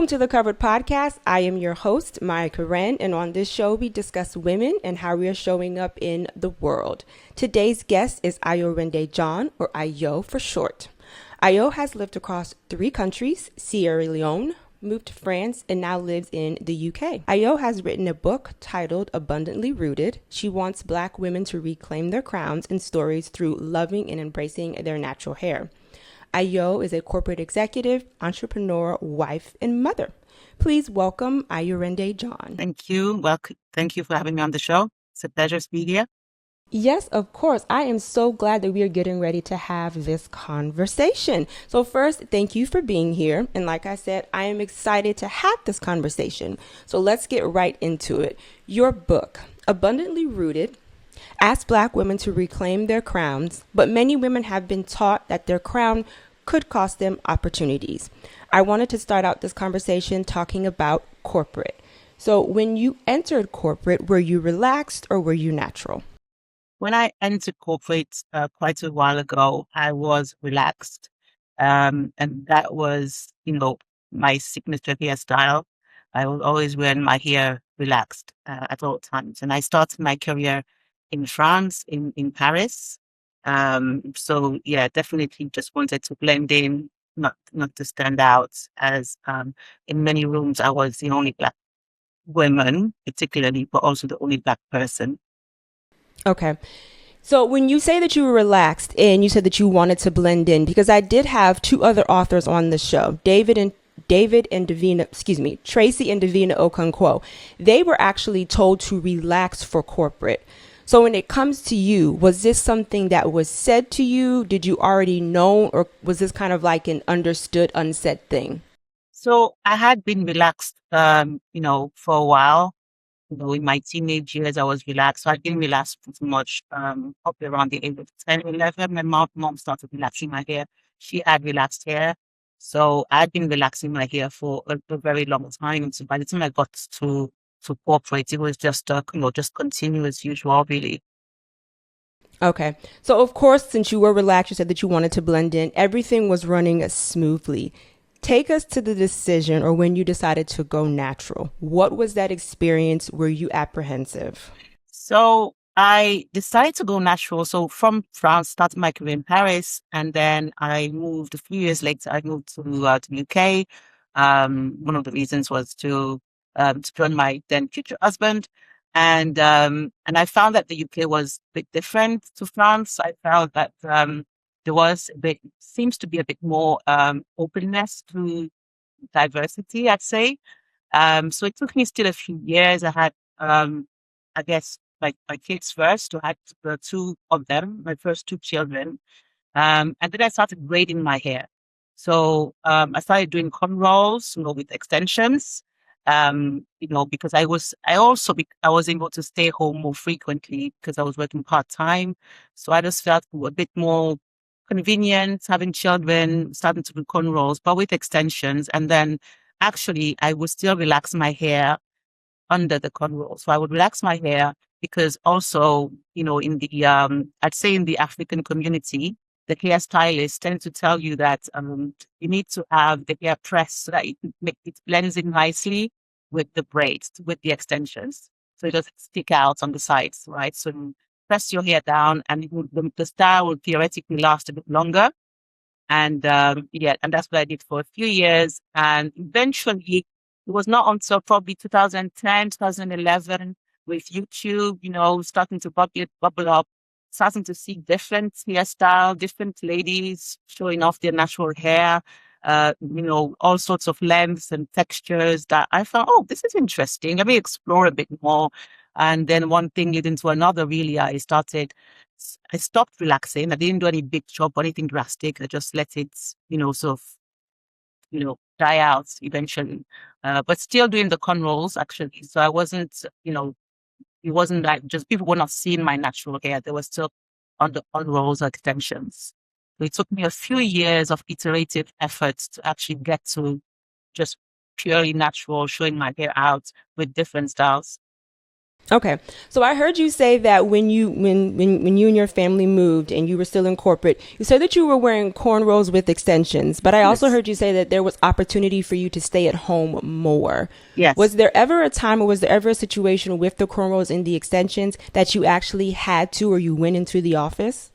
Welcome to the Covered Podcast. I am your host, Maya Karen, and on this show, we discuss women and how we are showing up in the world. Today's guest is Ayorinde John, or Ayo for short. Ayo has lived across 3 countries, Sierra Leone, moved to France, and now lives in the UK. Ayo has written a book titled Abundantly Rooted. She wants Black women to reclaim their crowns and stories through loving and embracing their natural hair. Ayo is a corporate executive, entrepreneur, wife, and mother. Please welcome Ayorinde John. Thank you. Thank you for having me on the show. It's a pleasure to be here. Yes, of course. I am so glad that we are getting ready to have this conversation. So first, thank you for being here. And like I said, I am excited to have this conversation. So let's get right into it. Your book, Abundantly Rooted, asks Black women to reclaim their crowns, but many women have been taught that their crown could cost them opportunities. I wanted to start out this conversation talking about corporate. So when you entered corporate, were you relaxed or were you natural? When I entered corporate quite a while ago, I was relaxed. And that was, my signature hairstyle. I was always wearing my hair relaxed at all times. And I started my career in France, in Paris. So yeah, definitely just wanted to blend in, not to stand out as in many rooms I was the only Black woman, particularly, but also the only Black person. Okay. So when you say that you were relaxed and you said that you wanted to blend in, because I did have 2 other authors on the show, Tracy and Davina Okonkwo. They were actually told to relax for corporate. So when it comes to you, was this something that was said to you? Did you already know, or was this kind of like an understood, unsaid thing? So I had been relaxed, for a while. In my teenage years, I was relaxed. So I'd been relaxed pretty much up around the age of 10, 11. My mom started relaxing my hair. She had relaxed hair. So I'd been relaxing my hair for a very long time. So by the time I got to corporate, it was just, just continue as usual, really. Okay. So of course, since you were relaxed, you said that you wanted to blend in. Everything was running smoothly. Take us to the decision or when you decided to go natural. What was that experience? Were you apprehensive? So I decided to go natural. So from France, started my career in Paris, and then I moved a few years later. I moved to UK. One of the reasons was to join my then future husband, and I found that the UK was a bit different to France. I found that there was seems to be a bit more openness to diversity, I'd say. So it took me still a few years. I had, I guess, my kids first. So I had the 2 of them, my first 2 children. And then I started braiding my hair. So I started doing cornrows, with extensions. Because I was able to stay home more frequently because I was working part-time. So I just felt a bit more convenient having children, starting to do cornrows, but with extensions. And then actually I would still relax my hair under the cornrows. So I would relax my hair because also, in the, I'd say in the African community, the hairstylists tend to tell you that you need to have the hair pressed so that it blends in nicely with the braids, with the extensions. So it doesn't stick out on the sides, right? So you press your hair down and the style will theoretically last a bit longer. And and that's what I did for a few years. And eventually, it was not until probably 2010, 2011, with YouTube, starting to bubble up, starting to see different hairstyle, different ladies showing off their natural hair, all sorts of lengths and textures that I found, oh, this is interesting. Let me explore a bit more. And then one thing led into another, really, I stopped relaxing. I didn't do any big chop or anything drastic. I just let it, sort of, die out eventually. But still doing the cornrows, actually. So I wasn't, it wasn't like just people were not seeing my natural hair. They were still on the cornrows or extensions. So it took me a few years of iterative efforts to actually get to just purely natural, showing my hair out with different styles. Okay. So I heard you say that when you and your family moved and you were still in corporate, you said that you were wearing cornrows with extensions, but I also Yes. heard you say that there was opportunity for you to stay at home more. Yes. Was there ever a time or was there ever a situation with the cornrows and the extensions that you actually had to or you went into the office?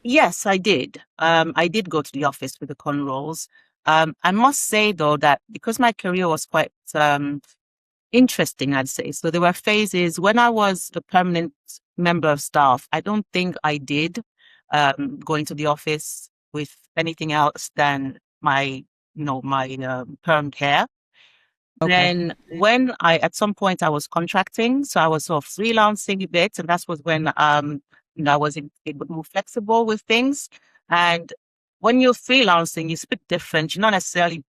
Yes, I did. I did go to the office with the cornrows. I must say though that because my career was quite interesting, I'd say. So there were phases when I was a permanent member of staff. I don't think I did go into the office with anything else than my permed hair. Okay. Then when at some point I was contracting, so I was sort of freelancing a bit, and that was when I was a bit more flexible with things. And when you're freelancing, you speak different. You're not necessarily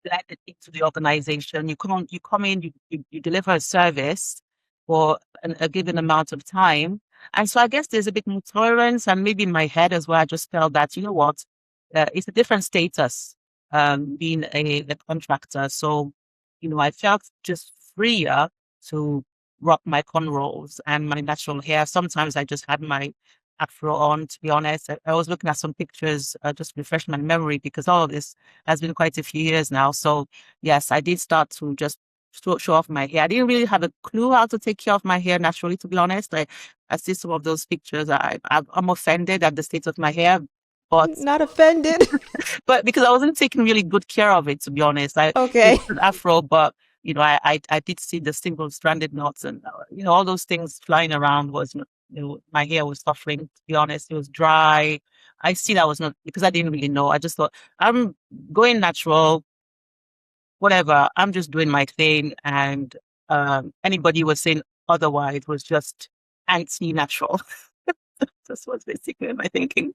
blended into the organization. You come in, you deliver a service for a given amount of time. And so I guess there's a bit more tolerance, and maybe in my head as well, I just felt that, you know what, it's a different status, being a contractor. So, I felt just freer to rock my cornrows and my natural hair. Sometimes I just had my afro on, to be honest. I was looking at some pictures, just to refresh my memory because all of this has been quite a few years now. So yes, I did start to just show off my hair. I didn't really have a clue how to take care of my hair naturally, to be honest. I see some of those pictures. I'm offended at the state of my hair, but Not offended. because I wasn't taking really good care of it, to be honest. It Okay. was an afro, but I did see the single stranded knots and all those things flying around was not, my hair was suffering, to be honest. It was dry. I see that was not because I didn't really know. I just thought I'm going natural, whatever. I'm just doing my thing, and anybody was saying otherwise was just anti-natural. That's what's basically my thinking.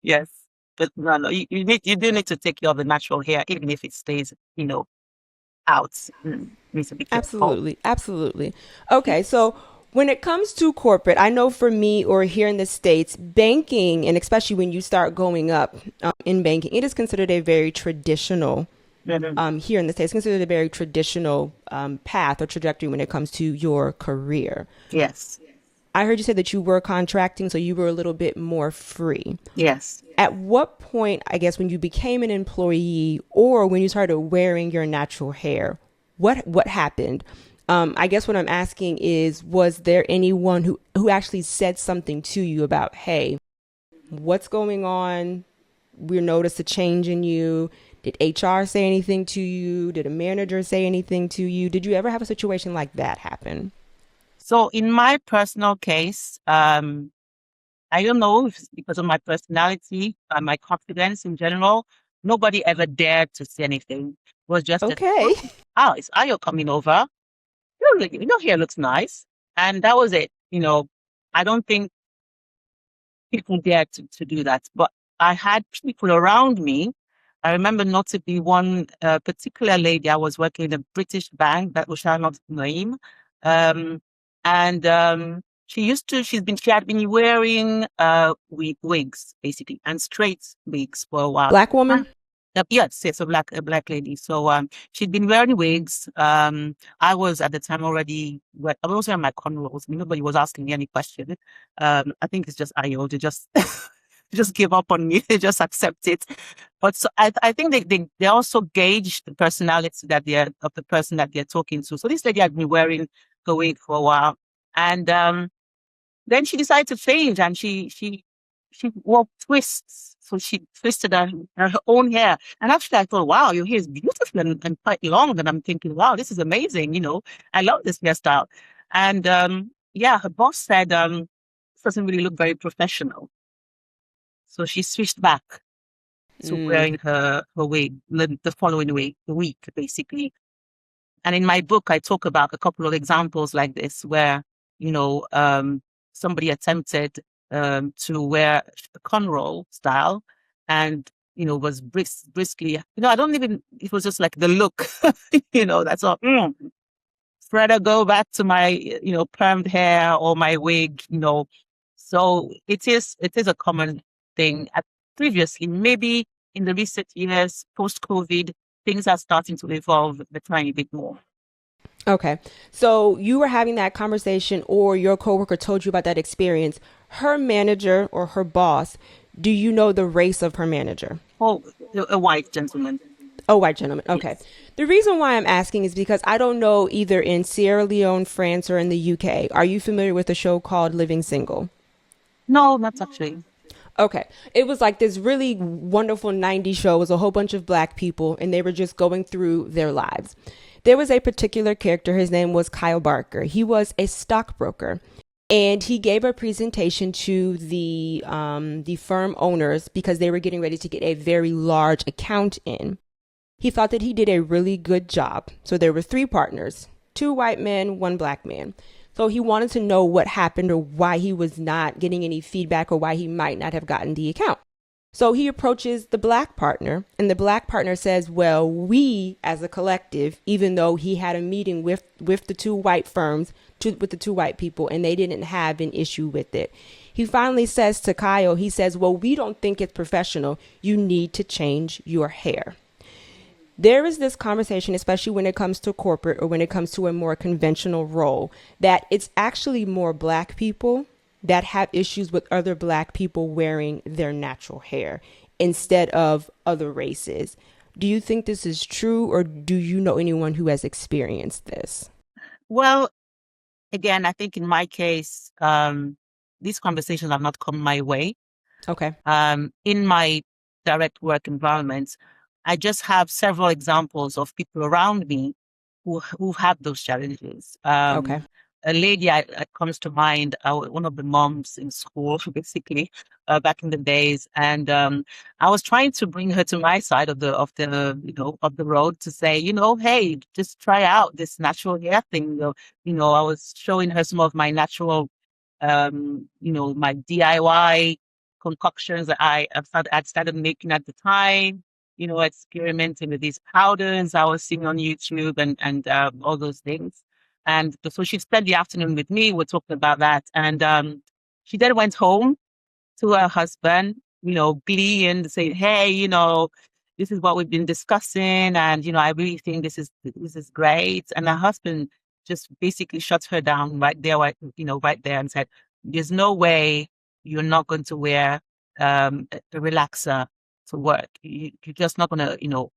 Yes. But no, you do need to take care of the natural hair, even if it stays, out. You need to be careful. Absolutely. Absolutely. Okay. So when it comes to corporate, I know for me or here in the States, banking, and especially when you start going up in banking, it is considered a very traditional, Mhm. here in the States, considered a very traditional path or trajectory when it comes to your career. Yes. I heard you say that you were contracting, so you were a little bit more free. Yes. At what point, I guess, when you became an employee or when you started wearing your natural hair, what happened? I guess what I'm asking is, was there anyone who actually said something to you about, hey, what's going on? We noticed a change in you. Did HR say anything to you? Did a manager say anything to you? Did you ever have a situation like that happen? So in my personal case, I don't know if it's because of my personality, my confidence in general. Nobody ever dared to say anything. It was just that, Okay. oh, it's Ayo coming over. Your hair looks nice. And that was it. I don't think people dared to do that. But I had people around me. I remember notably one particular lady. I was working in a British bank that we shall not name. Um, and she had been wearing wigs, basically, and straight wigs for a while. Black woman? Yes, yes, a black lady. So she'd been wearing wigs. I was at the time already. I was wearing my cornrows. Nobody was asking me any question. I think it's just Ayo. They just just give up on me. They just accept it. But so I think they also gauge the personality of the person that they're talking to. So this lady had been wearing the wig for a while, and then she decided to change, and she wore twists. So she twisted her own hair. And actually, I thought, wow, your hair is beautiful and quite long. And I'm thinking, wow, this is amazing. I love this hairstyle. And yeah, her boss said, this doesn't really look very professional. So she switched back to Mm. wearing her wig the following week, basically. And in my book, I talk about a couple of examples like this where, you know, um, somebody attempted to wear a cornrow style and, was briskly, I don't even, it was just like the look, that's all. Rather go back to my, permed hair or my wig, So it is a common thing. Previously, maybe in the recent years, post-COVID, things are starting to evolve a tiny bit more. Okay. So you were having that conversation, or your coworker told you about that experience. Her manager or her boss, do you know the race of her manager? Oh, a white gentleman. Oh, white gentleman. Okay. Yes. The reason why I'm asking is because I don't know either in Sierra Leone, France, or in the UK. Are you familiar with a show called Living Single? No, not actually. Okay. It was like this really wonderful 90s show. It was a whole bunch of black people, and they were just going through their lives. There was a particular character. His name was Kyle Barker. He was a stockbroker. And he gave a presentation to the firm owners because they were getting ready to get a very large account in. He thought that he did a really good job. So there were three partners, two white men, one black man. So he wanted to know what happened or why he was not getting any feedback or why he might not have gotten the account. So he approaches the black partner, and the black partner says, well, we as a collective, even though he had a meeting with the two white firms, with the two white people, and they didn't have an issue with it. He finally says to Kyle, he says, well, we don't think it's professional. You need to change your hair. There is this conversation, especially when it comes to corporate or when it comes to a more conventional role, that it's actually more black people that have issues with other black people wearing their natural hair instead of other races. Do you think this is true, or do you know anyone who has experienced this? Well, again, I think in my case, these conversations have not come my way. Okay. In my direct work environment, I just have several examples of people around me who have those challenges. Okay. A lady that comes to mind, one of the moms in school, basically, back in the days, and I was trying to bring her to my side of the of the road to say, hey, just try out this natural hair thing. I was showing her some of my natural my DIY concoctions that I'd started making at the time, experimenting with these powders I was seeing on YouTube and all those things. And so she spent the afternoon with me. We're talking about that. And she then went home to her husband, glee and saying, hey, this is what we've been discussing. And, I really think this is great. And her husband just basically shut her down right there, right there and said, there's no way you're not going to wear a relaxer to work. You're just not going to,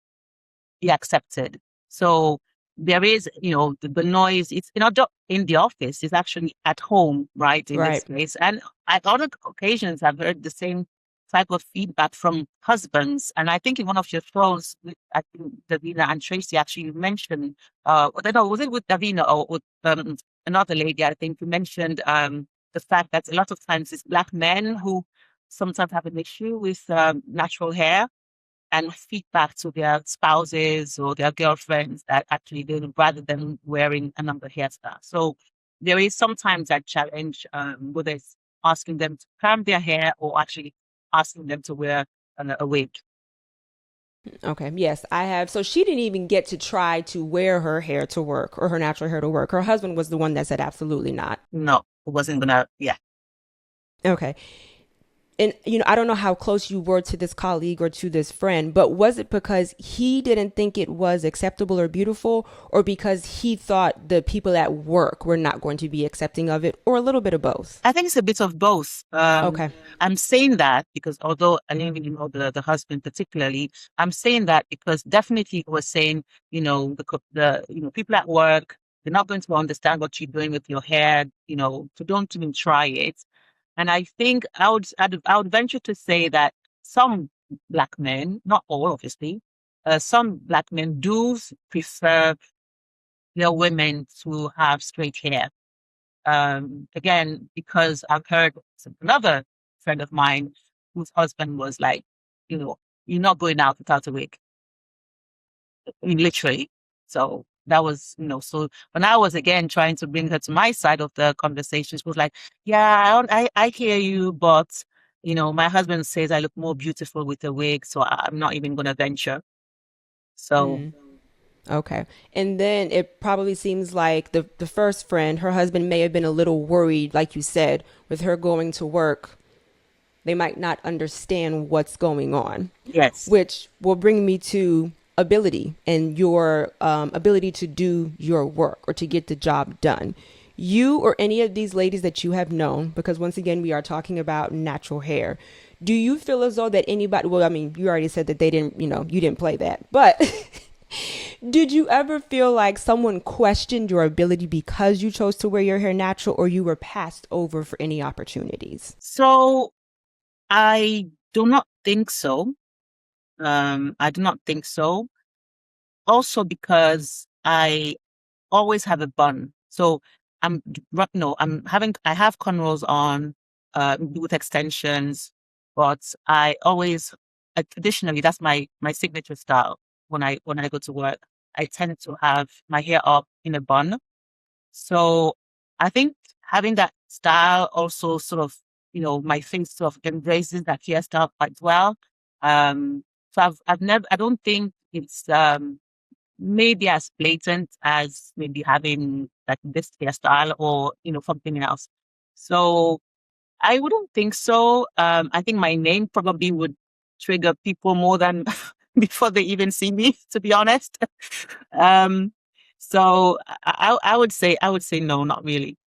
be accepted. So there is, the noise. It's not just in the office; it's actually at home, right? In this Right. place, and at other occasions, I've heard the same type of feedback from husbands. And I think in one of your shows, I think Davina and Tracy actually mentioned, I don't know, was it with Davina or with another lady? I think you mentioned the fact that a lot of times it's black men who sometimes have an issue with natural hair and feedback to their spouses or their girlfriends that actually they would rather than wearing another hairstyle. So there is sometimes that challenge, whether it's asking them to perm their hair or actually asking them to wear a wig. Okay. Yes, I have. So she didn't even get to try to wear her hair to work or her natural hair to work. Her husband was the one that said absolutely not. No, it wasn't gonna. Yeah. Okay. And I don't know how close you were to this colleague or to this friend, but was it because he didn't think it was acceptable or beautiful, or because he thought the people at work were not going to be accepting of it, or a little bit of both? I think it's a bit of both. Okay. I'm saying that because although I didn't really know the husband particularly, I'm saying that because definitely he was saying, the people at work, they're not going to understand what you're doing with your hair, so don't even try it. And I think I would venture to say that some black men, not all obviously, some black men do prefer their women to have straight hair. Again, because I've heard another friend of mine whose husband was like, you know, you're not going out without a wig, literally. So that was, so when I was again trying to bring her to my side of the conversation, she was like, yeah, I hear you, but, my husband says I look more beautiful with a wig, so I'm not even going to venture. So, Okay. And then it probably seems like the first friend, her husband may have been a little worried, like you said, with her going to work. They might not understand what's going on, yes. which will bring me to ability and your ability to do your work or to get the job done. You or any of these ladies that you have known, because once again, we are talking about natural hair. Do you feel as though that anybody, well, I mean, you already said that they didn't, you didn't play that, but did you ever feel like someone questioned your ability because you chose to wear your hair natural or you were passed over for any opportunities? So I do not think so. I do not think so. Also because I always have a bun. So I'm no, I have cornrows on, with extensions, but I always, traditionally, that's my signature style. When I go to work, I tend to have my hair up in a bun. So I think having that style also sort of, my face sort of embraces that hairstyle quite well. So I've never, I don't think it's, maybe as blatant as maybe having like this hairstyle or, something else. So I wouldn't think so. I think my name probably would trigger people more than before they even see me, to be honest. Um, so I would say no, not really.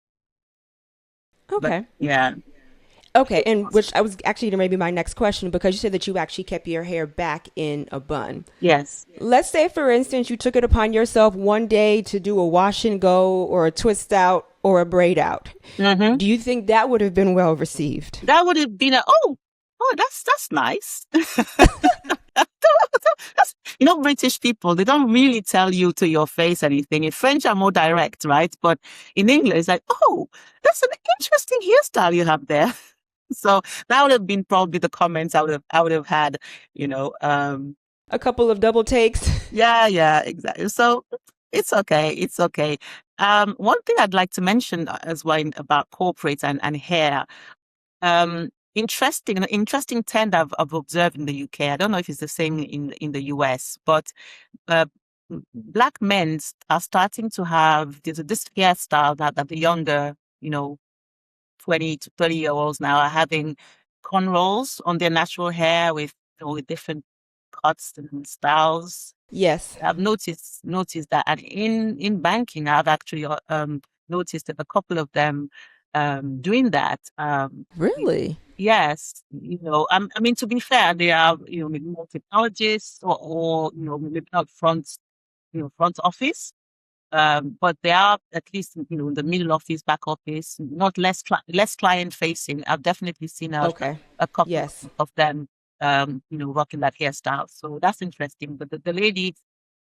But Okay. yeah, Okay, and which I was actually maybe my next question because you said that you actually kept your hair back in a bun. yes. Let's say, for instance, you took it upon yourself one day to do a wash and go or a twist out or a braid out. Hmm. Do you think that would have been well received? That would have been oh, that's nice. British people, they don't really tell you to your face anything. In French are more direct, right? But in English, it's like, oh, that's an interesting hairstyle you have there. So that would have been probably the comments I would have had, you know. A couple of double takes. Yeah, exactly. So it's okay. It's okay. One thing I'd like to mention as well about corporate and hair. An interesting trend I've observed in the UK. I don't know if it's the same in the US, but uh, black men are starting to have this hairstyle that the younger, 20 to 30-year-olds now are having cornrows on their natural hair with different cuts and styles. Yes. I've noticed that, and in banking, I've actually noticed that a couple of them doing that. Really? Yes, I mean, to be fair, they are, maybe more technologists or maybe not front office. But they are at least, in the middle office, back office, not less client facing. I've definitely seen Okay. a couple Yes. of them, rocking that hairstyle. So that's interesting. But the lady,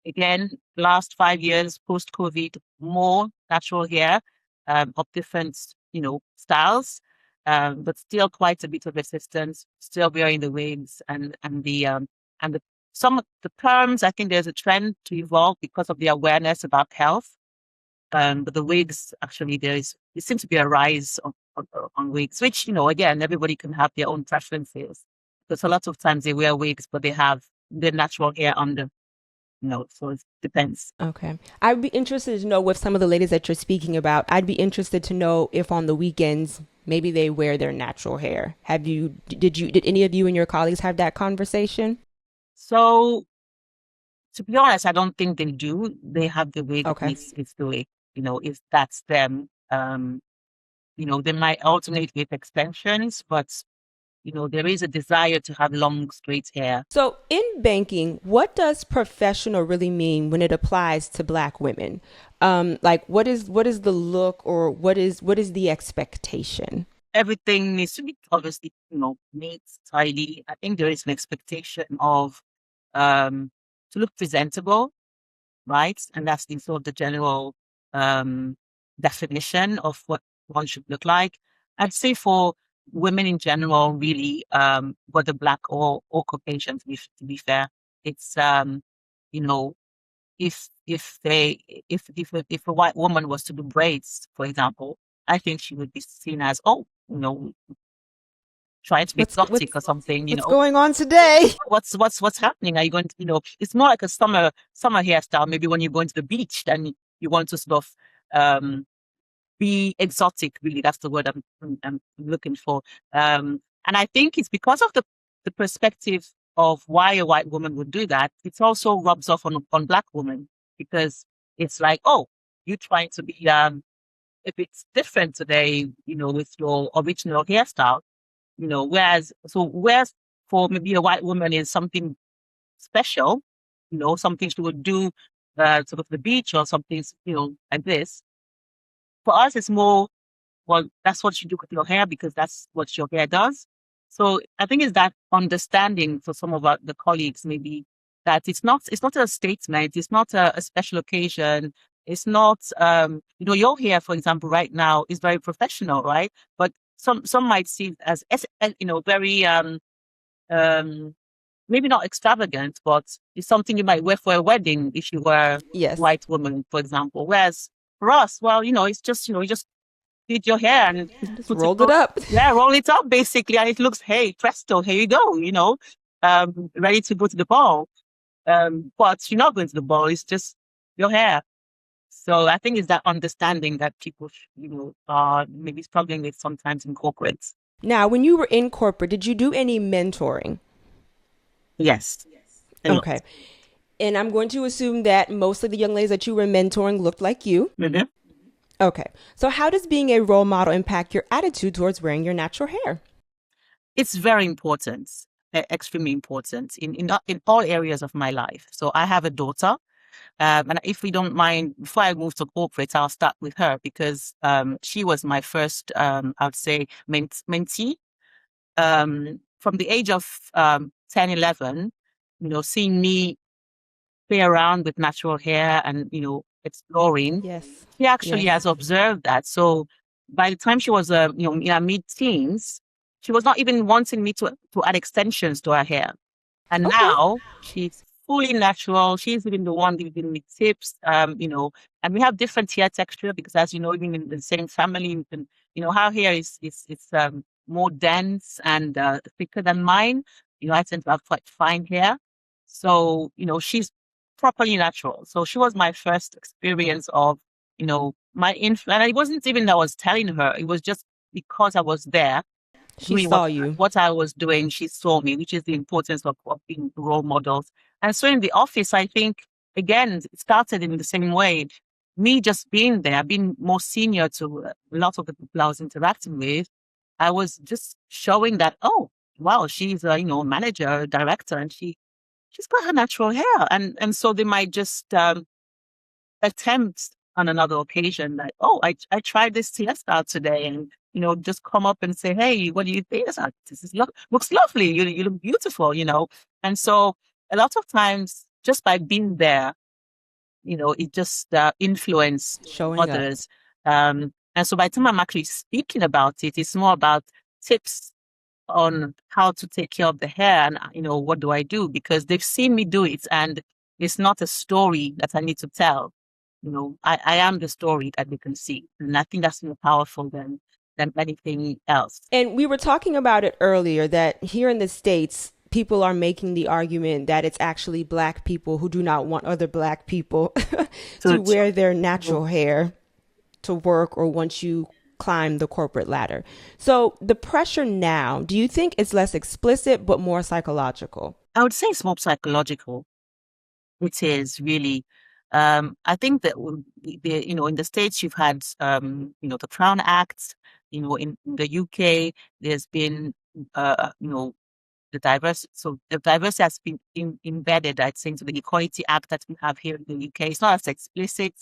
again, last 5 years post COVID, more natural hair, of different, styles, but still quite a bit of resistance. Still wearing the wigs and the some of the perms. I think there's a trend to evolve because of the awareness about health. But the wigs, actually, there seems to be a rise on wigs, which, again, everybody can have their own preferences. Because a lot of times they wear wigs, but they have their natural hair under, so it depends. Okay. I'd be interested to know with some of the ladies that you're speaking about, I'd be interested to know if on the weekends maybe they wear their natural hair. Did any of you and your colleagues have that conversation? So, to be honest, I don't think they do. They have the wig, Okay. it's the wig, if that's them. They might alternate with extensions, but there is a desire to have long, straight hair. So, in banking, what does professional really mean when it applies to Black women? Like, what is the look, or what is the expectation? Everything needs to be obviously, neat, tidy. I think there is an expectation of um to look presentable, right? And that's the sort of the general um definition of what one should look like. I'd say for women in general, really, whether Black or Caucasian, to be fair, it's you know, if a white woman was to do braids, for example, I think she would be seen as, oh, trying to be What's exotic what's or something, what's going on today? what's happening? Are you going to, it's more like a summer hairstyle. Maybe when you're going to the beach, then you want to sort of um be exotic, really. That's the word I'm looking for. And I think it's because of the perspective of why a white woman would do that, it also rubs off on Black women because it's like, oh, you're trying to be a bit different today, with your original hairstyle, whereas for maybe a white woman is something special, something she would do to go to the beach or something, like this. For us, it's more, well, that's what you do with your hair because that's what your hair does. So I think it's that understanding for some of the colleagues, maybe that it's not a statement, it's not a special occasion. It's not, your hair, for example, right now is very professional, right? But some might see it as very, um, maybe not extravagant, but it's something you might wear for a wedding if you were a Yes. white woman, for example. Whereas for us, well, it's just, you just did your hair and Just put it rolled it on. up. Yeah, roll it up basically, and it looks, hey, presto, here you go, ready to go to the ball. But you're not going to the ball; it's just your hair. So I think it's that understanding that people, are maybe struggling with sometimes in corporates. Now, when you were in corporate, did you do any mentoring? Yes, a lot. Okay. And I'm going to assume that most of the young ladies that you were mentoring looked like you. Mhm. Okay. So, how does being a role model impact your attitude towards wearing your natural hair? It's very important, extremely important in all areas of my life. So I have a daughter. And if we don't mind, before I move to corporate, I'll start with her because she was my first, I would say, mentee. From the age of 10, 11, seeing me play around with natural hair and, exploring, Yes. she actually Yes. has observed that. So by the time she was, in her mid-teens, she was not even wanting me to add extensions to her hair. And Okay. now she's fully natural. She's even the one giving me tips, and we have different hair texture because as you know, even in the same family, we can, her hair is more dense and thicker than mine. I tend to have quite fine hair. So, she's properly natural. So she was my first experience of, my influence. And it wasn't even that I was telling her, it was just because I was there She doing what saw you. what I was doing, she saw me, which is the importance of being role models. And so in the office, I think again, it started in the same way. Me just being there, being more senior to a lot of the people I was interacting with, I was just showing that, oh, wow, she's a manager, director, and she's got her natural hair, and so they might just attempt on another occasion like, oh, I tried this hairstyle today and, just come up and say, hey, what do you think? It's like, this looks lovely. You look beautiful. And so a lot of times just by being there, it just influenced Showing up. others. And so by the time I'm actually speaking about it, it's more about tips on how to take care of the hair and, what do I do? Because they've seen me do it and it's not a story that I need to tell. I am the story that they can see. And I think that's more powerful than anything else. And we were talking about it earlier that here in the States, people are making the argument that it's actually black people who do not want other black people So to wear their natural hair to work or once you climb the corporate ladder. So the pressure now, do you think it's less explicit but more psychological? I would say it's more psychological. It is really. I think that in the States you've had the Crown Act. In the UK there's been the diversity has been embedded, I'd say, into the Equality Act that we have here in the UK. It's not as explicit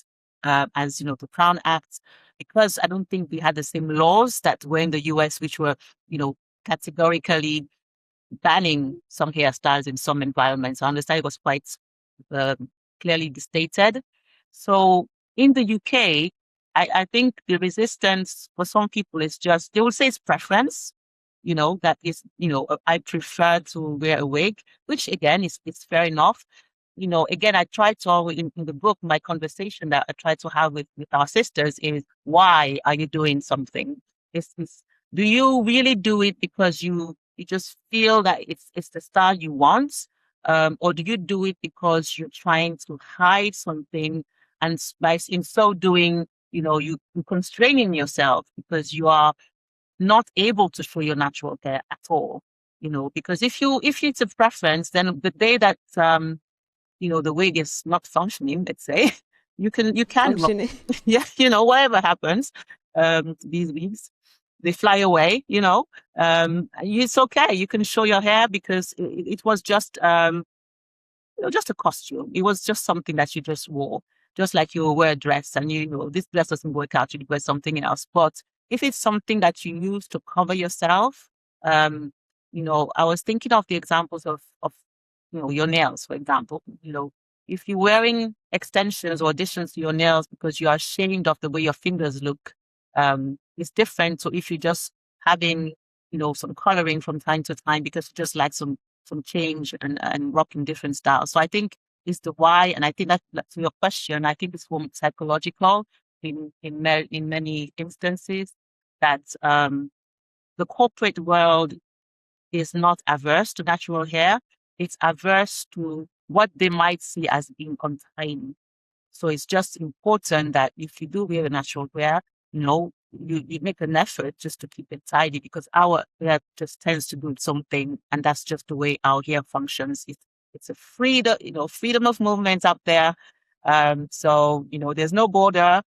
as the Crown Act because I don't think we had the same laws that were in the US, which were categorically banning some hairstyles in some environments. I understand it was quite uh, clearly stated. So in the UK, I think the resistance for some people is just, they will say it's preference, that is, I prefer to wear a wig, which again is it's fair enough. Again, I try to always in the book, my conversation that I try to have with our sisters is why are you doing something? Do you really do it because you just feel that it's the style you want? Or do you do it because you're trying to hide something and in so doing, you're constraining yourself because you are not able to show your natural hair at all. because if it's a preference, then the day that the wig is not functioning, let's say, you can Functioning. yeah, whatever happens, these wigs, they fly away, it's okay. You can show your hair because it was just a costume. It was just something that you just wore, just like you wear a dress and this dress doesn't work out, you wear something else. But if it's something that you use to cover yourself, um, I was thinking of the examples of your nails, for example. If you're wearing extensions or additions to your nails because you are ashamed of the way your fingers look, it's different. So if you're just having, some coloring from time to time because you just like some change and rocking different styles. So I think is the why, and I think that to your question, I think it's more psychological in many instances that the corporate world is not averse to natural hair. It's averse to what they might see as being untidy. So it's just important that if you do wear a natural hair, you make an effort just to keep it tidy because our hair just tends to do something, and that's just the way our hair functions. It's a freedom of movement up there. So there's no border.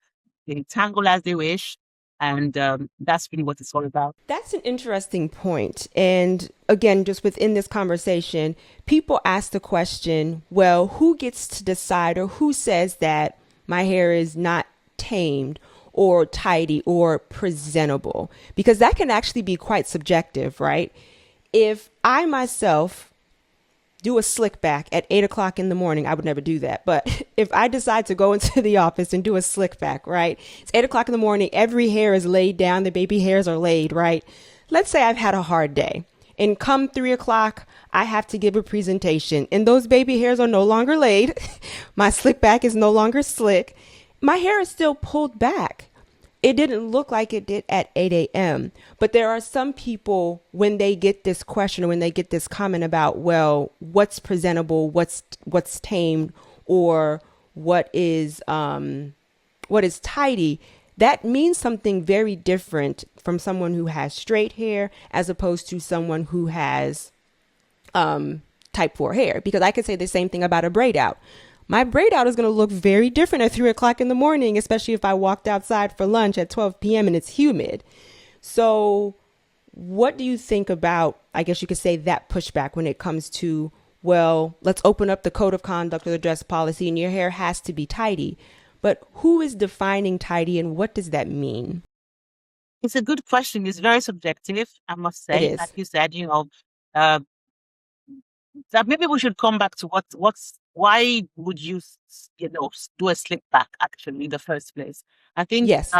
They tangle as they wish, and that's really what it's all about. That's an interesting point. And again, just within this conversation, people ask the question, well, who gets to decide or who says that my hair is not tamed or tidy or presentable? Because that can actually be quite subjective, right? If I myself do a slick back at 8 o'clock in the morning, I would never do that. But if I decide to go into the office and do a slick back, right? It's 8 o'clock in the morning. Every hair is laid down. The baby hairs are laid, right? Let's say I've had a hard day and come 3 o'clock, I have to give a presentation and those baby hairs are no longer laid. My slick back is no longer slick. My hair is still pulled back. It didn't look like it did at 8 a.m. But there are some people, when they get this question or when they get this comment about, well, what's presentable, what's tamed, or what is tidy, that means something very different from someone who has straight hair as opposed to someone who has type 4 hair. Because I could say the same thing about a braid out. My braid out is going to look very different at 3 o'clock in the morning, especially if I walked outside for lunch at 12 p.m. and it's humid. So what do you think about, I guess you could say, that pushback when it comes to, well, let's open up the code of conduct or the dress policy and your hair has to be tidy. But who is defining tidy and what does that mean? It's a good question. It's very subjective, I must It say. Like is. you said, uh, that maybe we should come back to why would you do a slick back actually in the first place. I think Yes.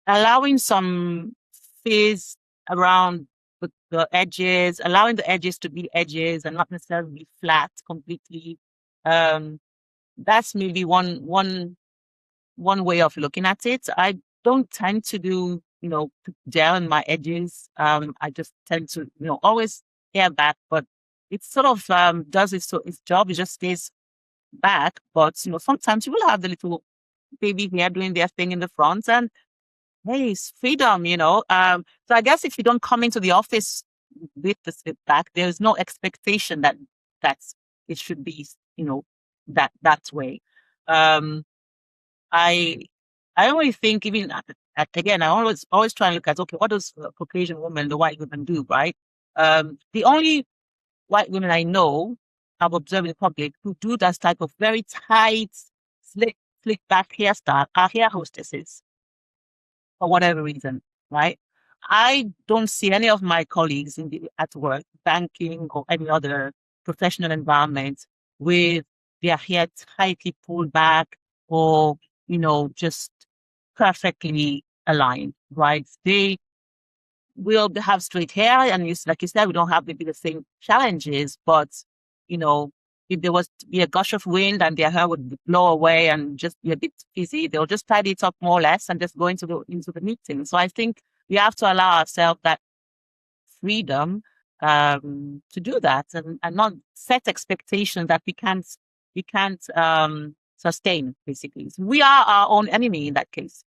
allowing some fizz around the edges, allowing the edges to be edges and not necessarily flat completely. um that's maybe one way of looking at it. I don't tend to do, to gel in my edges. I just tend to, always hair back, but it sort of does its job. It just stays back. But sometimes you will have the little baby hair doing their thing in the front, and hey, it's freedom. So I guess if you don't come into the office with the slip back, there's no expectation that's it should be, that way. Um, I I only think even again, I always try and look at, okay, what does the Caucasian woman, the white woman do, right? The only white women I know, I've observed in public, who do that type of very tight, slick back hairstyle are hair hostesses for whatever reason, right? I don't see any of my colleagues at work, banking or any other professional environment with their hair tightly pulled back or, just perfectly aligned, right? They will have straight hair and like you said, we don't have maybe the same challenges, but, you know, if there was to be a gush of wind and their hair would blow away and just be a bit fizzy, they'll just tidy it up more or less and just go into the meeting. So I think we have to allow ourselves that freedom to do that and not set expectations that we can't sustain, basically. So we are our own enemy in that case.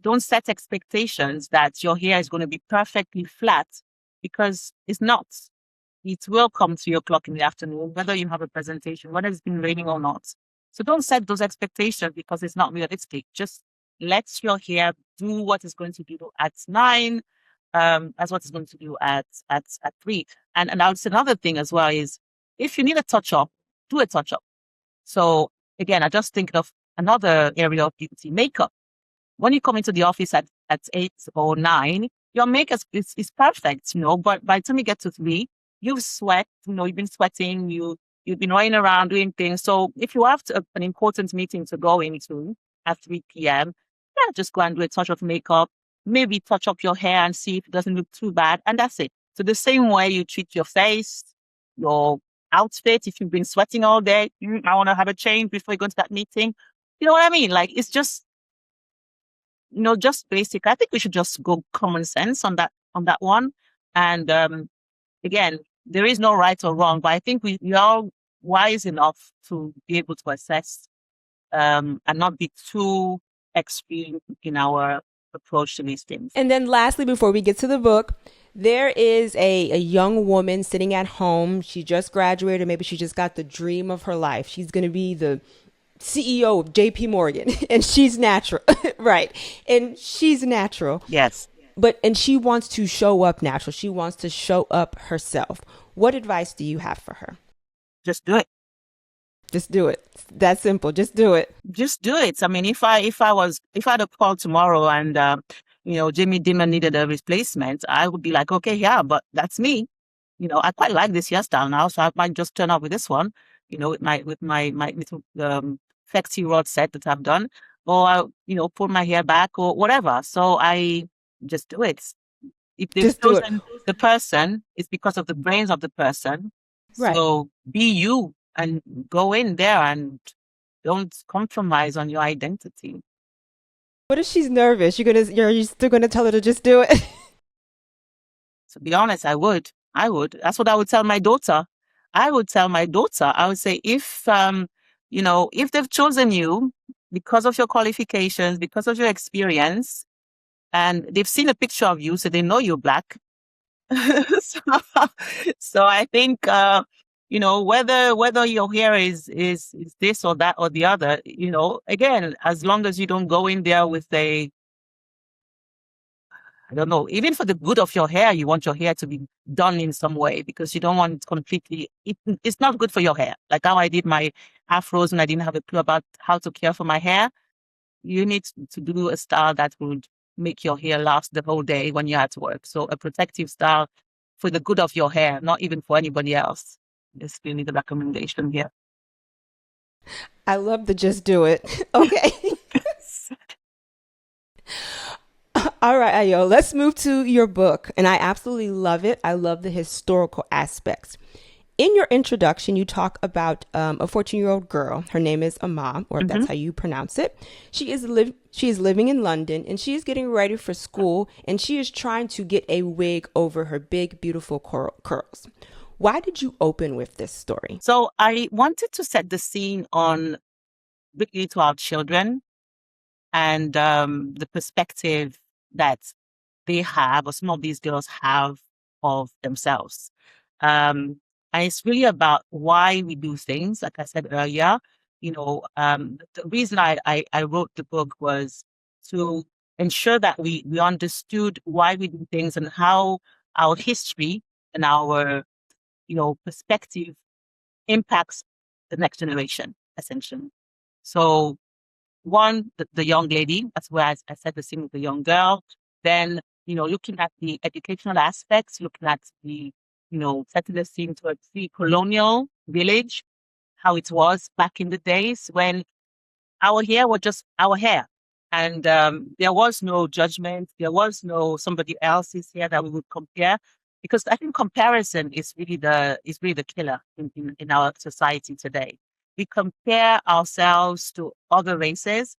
don't set expectations that your hair is going to be perfectly flat, because it's not. It will come 3 o'clock in the afternoon, whether you have a presentation, whether it's been raining or not. So don't set those expectations because it's not realistic. Just let your hair do what it's going to do at 9, as what it's going to do at 3. And that's another thing as well is, if you need a touch up, do a touch up. So again, I just think of another area of beauty, makeup. When you come into the office at 8 or 9, your makeup is perfect, but by the time you get to 3, you've sweat, you've been sweating, you've been running around doing things. So if you have an important meeting to go into at 3 p.m., yeah, just go and do a touch of makeup, maybe touch up your hair and see if it doesn't look too bad. And that's it. So the same way you treat your face, your outfit, if you've been sweating all day, I want to have a change before you go to that meeting. You know what I mean? Like, it's just, just basic. I think we should just go common sense on that one. And again, there is no right or wrong, but I think we are wise enough to be able to assess and not be too extreme in our approach to these things. And then lastly, before we get to the book, there is a young woman sitting at home. She just graduated. Maybe she just got the dream of her life. She's going to be the CEO of JP Morgan, and she's natural. Right. And she's natural. Yes. And she wants to show up natural. She wants to show up herself. What advice do you have for her? Just do it. Just do it. That's simple. Just do it. Just do it. I mean, if I had a call tomorrow and Jimmy Dimon needed a replacement, I would be like, okay, yeah, but that's me. I quite like this hairstyle now, so I might just turn up with this one. With my little flexi rod set that I've done, or pull my hair back or whatever. So I just do it. If they've chosen the person, it's because of the brains of the person. Right. So be you and go in there and don't compromise on your identity. What if she's nervous? You're still gonna tell her to just do it? To be honest, I would. That's what I would tell my daughter. I would say, if they've chosen you because of your qualifications, because of your experience, and they've seen a picture of you, so they know you're Black. so I think, whether your hair is this or that or the other, again, as long as you don't go in there with I don't know, even for the good of your hair, you want your hair to be done in some way because you don't want it completely, it's not good for your hair. Like how I did my afros and I didn't have a clue about how to care for my hair. You need to do a style that would make your hair last the whole day when you're at work. So a protective style for the good of your hair, not even for anybody else. It's really the recommendation here. I love the just do it. Okay. All right, Ayo, let's move to your book. And I absolutely love it. I love the historical aspects. In your introduction, you talk about a 14-year-old girl. Her name is Amma, or that's how you pronounce it. She is living in London, and she is getting ready for school, and she is trying to get a wig over her big, beautiful curls. Why did you open with this story? So I wanted to set the scene on bringing to our children and the perspective that they have, or some of these girls have, of themselves. And it's really about why we do things. Like I said earlier, the reason I wrote the book was to ensure that we understood why we do things and how our history and our, perspective impacts the next generation, essentially. So one, the young lady, that's where I said the same with the young girl. Then, looking at the educational aspects, looking at the, setting the scene to a pre-colonial village, how it was back in the days when our hair was just our hair. And there was no judgment. There was no somebody else's hair that we would compare. Because I think comparison is really the killer in our society today. We compare ourselves to other races.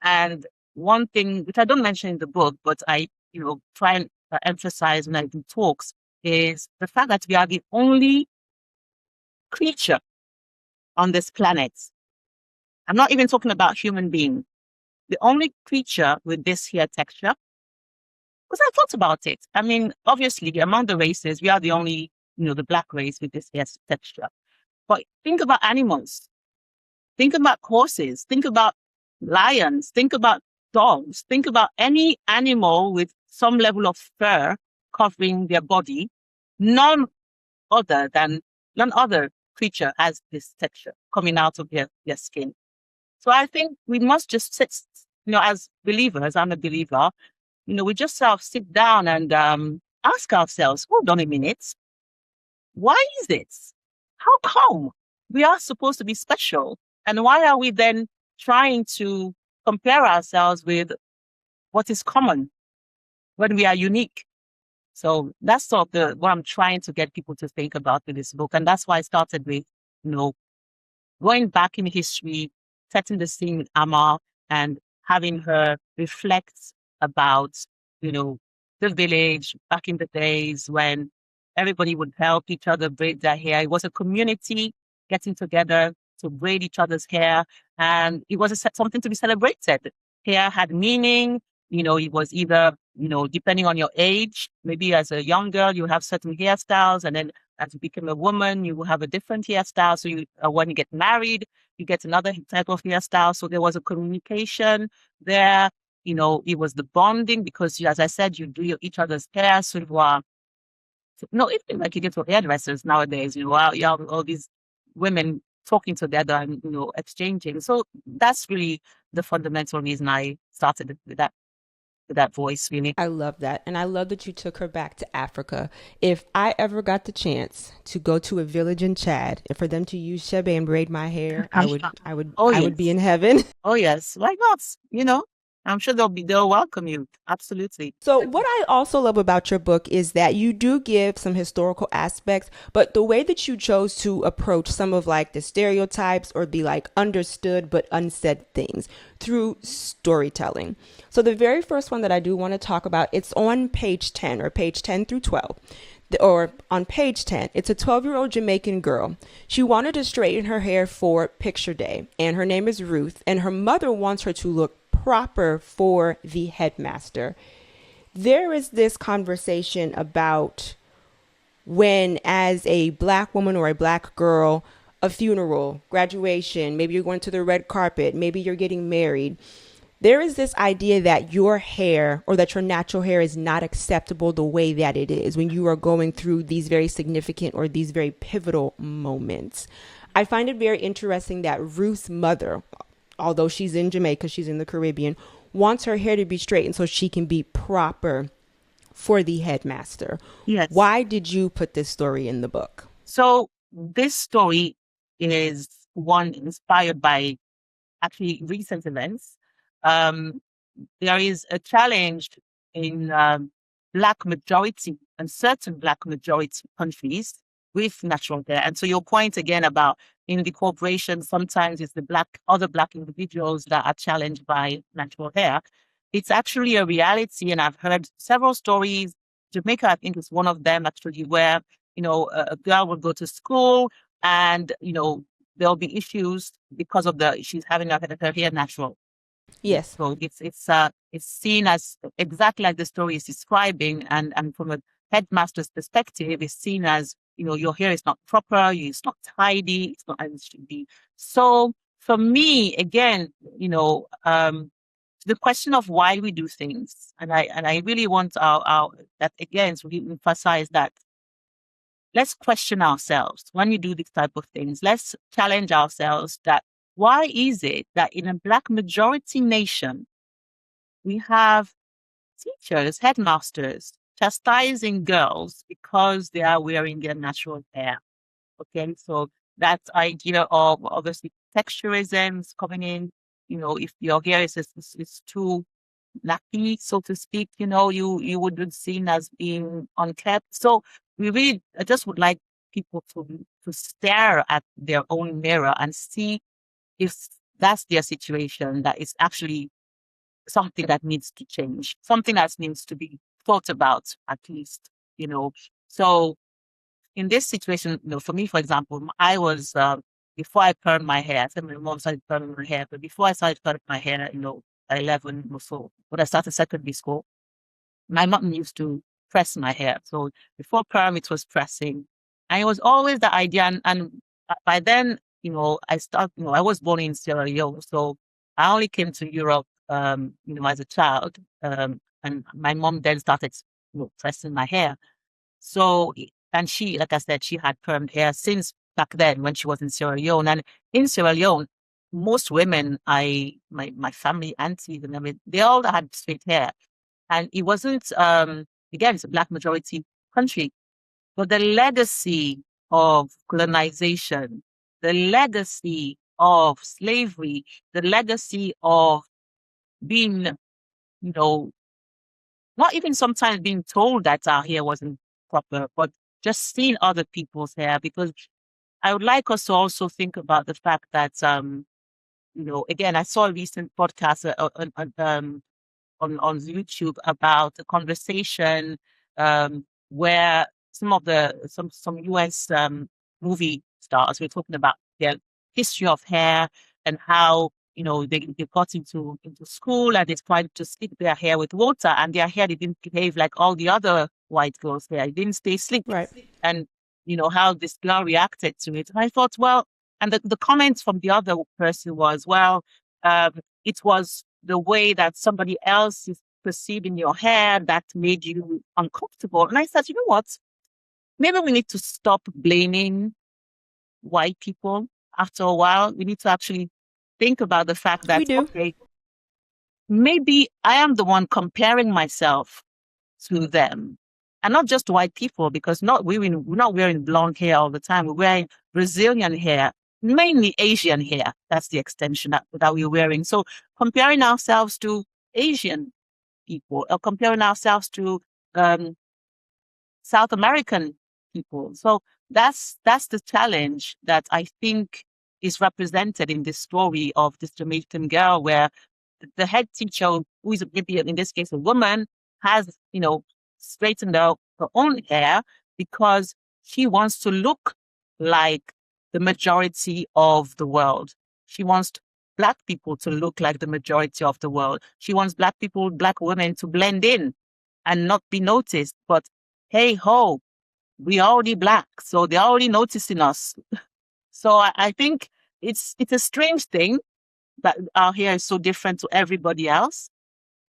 And one thing, which I don't mention in the book, but I, try and emphasize when I do talks, is the fact that we are the only creature on this planet. I'm not even talking about human being. the only creature with this hair texture. Because I thought about it. I mean, obviously, among the races, we are the only, the black race with this hair texture. But think about animals. Think about horses. Think about lions. Think about dogs. Think about any animal with some level of fur covering their body. None other than none other creature has this texture coming out of their skin. So I think we must just sit, as believers, I'm a believer, we just sort of sit down and ask ourselves, hold on a minute, why is it? How come we are supposed to be special? And why are we then trying to compare ourselves with what is common when we are unique? So that's sort of what I'm trying to get people to think about with this book. And that's why I started with, going back in history, setting the scene with Amma and having her reflect about, the village back in the days when everybody would help each other braid their hair. It was a community getting together to braid each other's hair. And it was something to be celebrated. Hair had meaning. It was either, depending on your age, maybe as a young girl, you have certain hairstyles. And then as you become a woman, you will have a different hairstyle. So when you get married, you get another type of hairstyle. So there was a communication there. It was the bonding because, as I said, you do each other's hair. So no, even like you get to hairdressers nowadays, you have all these women talking together and, exchanging. So that's really the fundamental reason I started with that voice, really. I love that. And I love that you took her back to Africa. If I ever got the chance to go to a village in Chad and for them to use shebe and braid my hair, Oh, I would be in heaven. Oh, yes. Why not? I'm sure they'll welcome you. Absolutely. So, what I also love about your book is that you do give some historical aspects, but the way that you chose to approach some of like the stereotypes or the like understood but unsaid things through storytelling. So, the very first one that I do want to talk about, it's on page 10 or page 10 through 12. Or on page 10, it's a 12-year-old Jamaican girl. She wanted to straighten her hair for picture day, and her name is Ruth, and her mother wants her to look proper for the headmaster. There is this conversation about when, as a black woman or a black girl, a funeral, graduation, maybe you're going to the red carpet, maybe you're getting married. There is this idea that your hair or that your natural hair is not acceptable the way that it is when you are going through these very significant or these very pivotal moments. I find it very interesting that Ruth's mother, although she's in Jamaica, she's in the Caribbean, wants her hair to be straightened so she can be proper for the headmaster. Yes. Why did you put this story in the book? So this story is one inspired by actually recent events. There is a challenge in black majority and certain black majority countries with natural hair. And so your point again about in the corporation, sometimes it's the other black individuals that are challenged by natural hair. It's actually a reality. And I've heard several stories. Jamaica, I think, is one of them actually, where, a girl will go to school and, there'll be issues because of she's having her hair natural. Yes. So it's seen as exactly like the story is describing, and from a headmaster's perspective, it's seen as, your hair is not proper, it's not tidy, it's not as it should be. So for me, again, the question of why we do things, and I really want our that again to really emphasize that. Let's question ourselves when we do these type of things. Let's challenge ourselves that why is it that in a black majority nation, we have teachers, headmasters, chastising girls because they are wearing their natural hair? Okay, so that idea of obviously texturism is coming in. If your hair is too nappy, so to speak, you would be seen as being unkept. So I just would like people to stare at their own mirror and see if that's their situation, that is actually something that needs to change, something that needs to be thought about at least, So in this situation, for me, for example, I was, before I permed my hair, I said my mom started perming my hair, but before I started perming my hair, 11 or so, when I started secondary school, my mom used to press my hair. So before perm, it was pressing. And it was always the idea. And by then, I was born in Sierra Leone. So I only came to Europe, as a child. And my mom then started, pressing my hair. So, and she, like I said, she had permed hair since back then when she was in Sierra Leone. And in Sierra Leone, most women, my family aunties, and I mean, they all had straight hair. And it wasn't, again, it's a Black majority country, but the legacy of colonization, the legacy of slavery, the legacy of being, not even sometimes being told that our hair wasn't proper, but just seeing other people's hair. Because I would like us to also think about the fact that, again, I saw a recent podcast on YouTube about a conversation where some US movie stars were talking about their history of hair and how they got into school and they tried to stick their hair with water and their hair didn't behave like all the other white girls' hair. It didn't stay slick. Right. And how this girl reacted to it. And I thought, well, and the comments from the other person was, well, um, it was the way that somebody else is perceiving your hair that made you uncomfortable. And I said, you know what? Maybe we need to stop blaming white people. After a while, we need to actually think about the fact that, We do. okay, maybe I am the one comparing myself to them. And not just white people, because we're not wearing blonde hair all the time. We're wearing Brazilian hair, mainly Asian hair. That's the extension that we're wearing. So comparing ourselves to Asian people or comparing ourselves to um, South American people. So that's the challenge that I think is represented in this story of this Jamaican girl, where the head teacher, who is maybe in this case a woman, has straightened out her own hair because she wants to look like the majority of the world. She wants Black people to look like the majority of the world. She wants Black people, Black women to blend in and not be noticed. But hey ho, we already Black, so they're already noticing us. So I think it's a strange thing that our hair is so different to everybody else.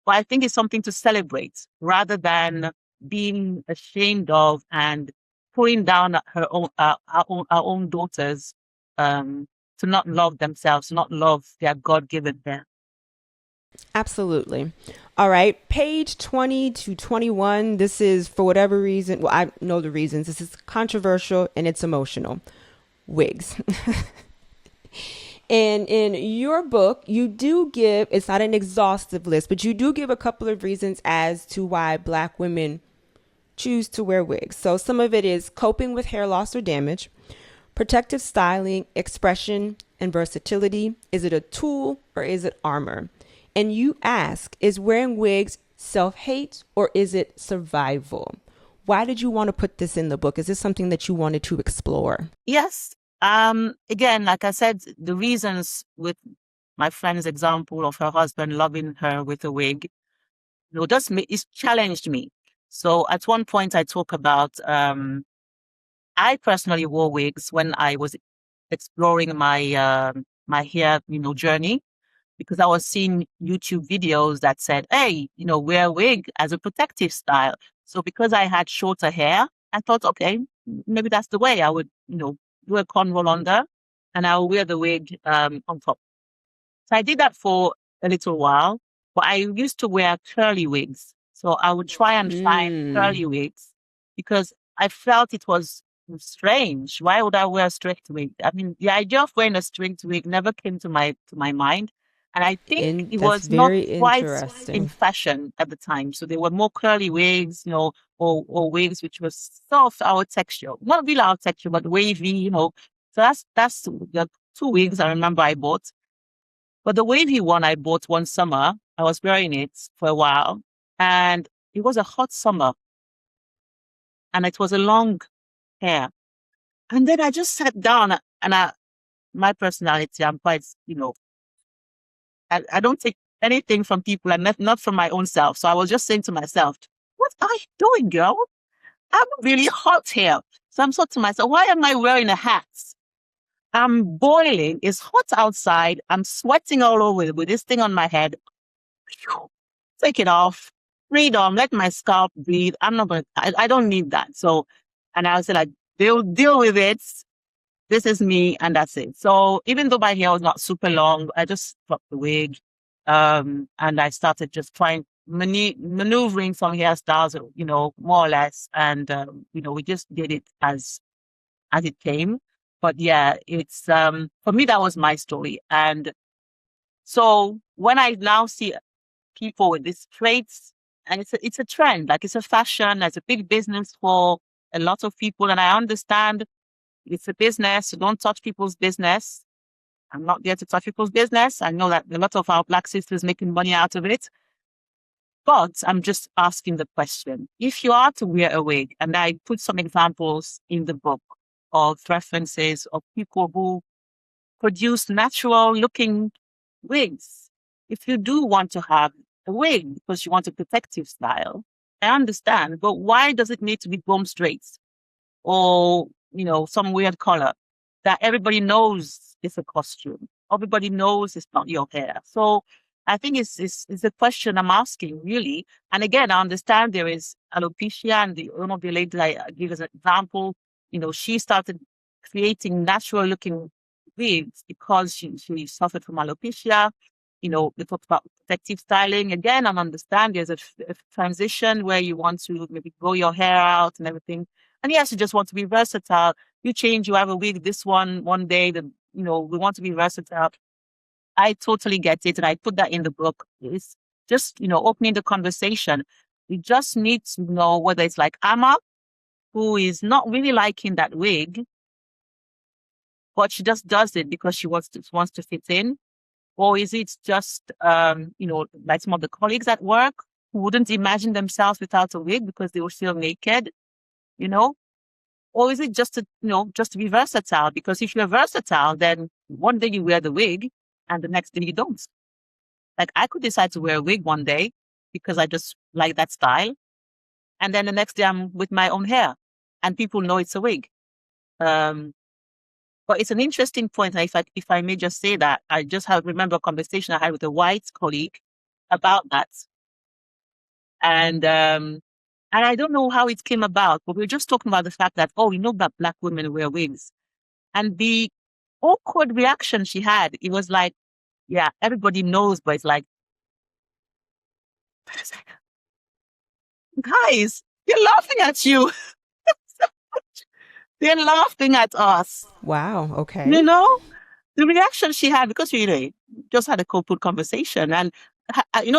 But I think it's something to celebrate rather than being ashamed of and putting down our own daughters to not love themselves, to not love their God-given hair. Absolutely. All right. Page 20 to 21. This is, for whatever reason, well, I know the reasons. This is controversial and it's emotional. Wigs. And in your book, you do give, it's not an exhaustive list, but you do give a couple of reasons as to why Black women choose to wear wigs. So some of it is coping with hair loss or damage, protective styling, expression, and versatility. Is it a tool or is it armor? And you ask, is wearing wigs self-hate or is it survival? Why did you want to put this in the book? Is this something that you wanted to explore? Yes. Again, like I said, the reasons with my friend's example of her husband loving her with a wig, it's challenged me. So at one point I talk about, I personally wore wigs when I was exploring my hair, journey, because I was seeing YouTube videos that said, hey, wear a wig as a protective style. So because I had shorter hair, I thought, okay, maybe that's the way I would, do a cornroll under and I'll wear the wig on top. So I did that for a little while, but I used to wear curly wigs. So I would try and find curly wigs because I felt it was strange. Why would I wear a straight wig? I mean, the idea of wearing a straight wig never came to my mind. And I think it That's was not very quite in interesting. fashion at the time. So there were more curly wigs, or wigs which was soft, our texture. Not really our texture, but wavy. So that's the two wigs I remember I bought. But the wavy one I bought one summer, I was wearing it for a while, and it was a hot summer, and it was a long hair. And then I just sat down, and my personality, I'm quite, I don't take anything from people and not from my own self. So I was just saying to myself, what are you doing, girl? I'm really hot here. So I'm thought to myself, why am I wearing a hat? I'm boiling. It's hot outside. I'm sweating all over with this thing on my head. Phew. Take it off. Freedom. Let my scalp breathe. I'm not going to, I don't need that. So, and I was like, they'll deal with it. This is me, and that's it. So even though my hair was not super long, I just dropped the wig. And I started just trying maneuvering some hairstyles, more or less. And, we just did it as it came. But yeah, it's, for me, that was my story. And so when I now see people with these traits, and it's a trend, like it's a fashion, it's a big business for a lot of people. And I understand it's a business. So don't touch people's business. I'm not there to touch people's business. I know that a lot of our Black sisters making money out of it. But I'm just asking the question. If you are to wear a wig, and I put some examples in the book of references of people who produce natural looking wigs. If you do want to have a wig because you want a protective style, I understand, but why does it need to be bone straight? Or, some weird color that everybody knows is a costume. Everybody knows it's not your hair. So I think it's a question I'm asking, really. And again, I understand there is alopecia, and one of the ladies I give as an example, she started creating natural looking wigs because she suffered from alopecia. They talk about protective styling. Again, I understand there's a transition where you want to maybe grow your hair out and everything. And yes, you just want to be versatile. You change, you have a wig, this one day, we want to be versatile. I totally get it. And I put that in the book. It's just, opening the conversation. We just need to know whether it's like Amma, who is not really liking that wig, but she just does it because she wants to fit in. Or is it just, like some of the colleagues at work who wouldn't imagine themselves without a wig because they were still naked, you know? Or is it just to be versatile? Because if you're versatile, then one day you wear the wig and the next day you don't. Like I could decide to wear a wig one day because I just like that style. And then the next day I'm with my own hair and people know it's a wig. Um, but it's an interesting point. And if I may just say that, I just remember a conversation I had with a white colleague about that. And I don't know how it came about, but we were just talking about the fact that, that Black women wear wigs. And the awkward reaction she had, it was like, yeah, everybody knows, but it's like, guys, they're laughing at you. They're laughing at us. Wow. Okay. The reaction she had, because we just had a couple conversation, and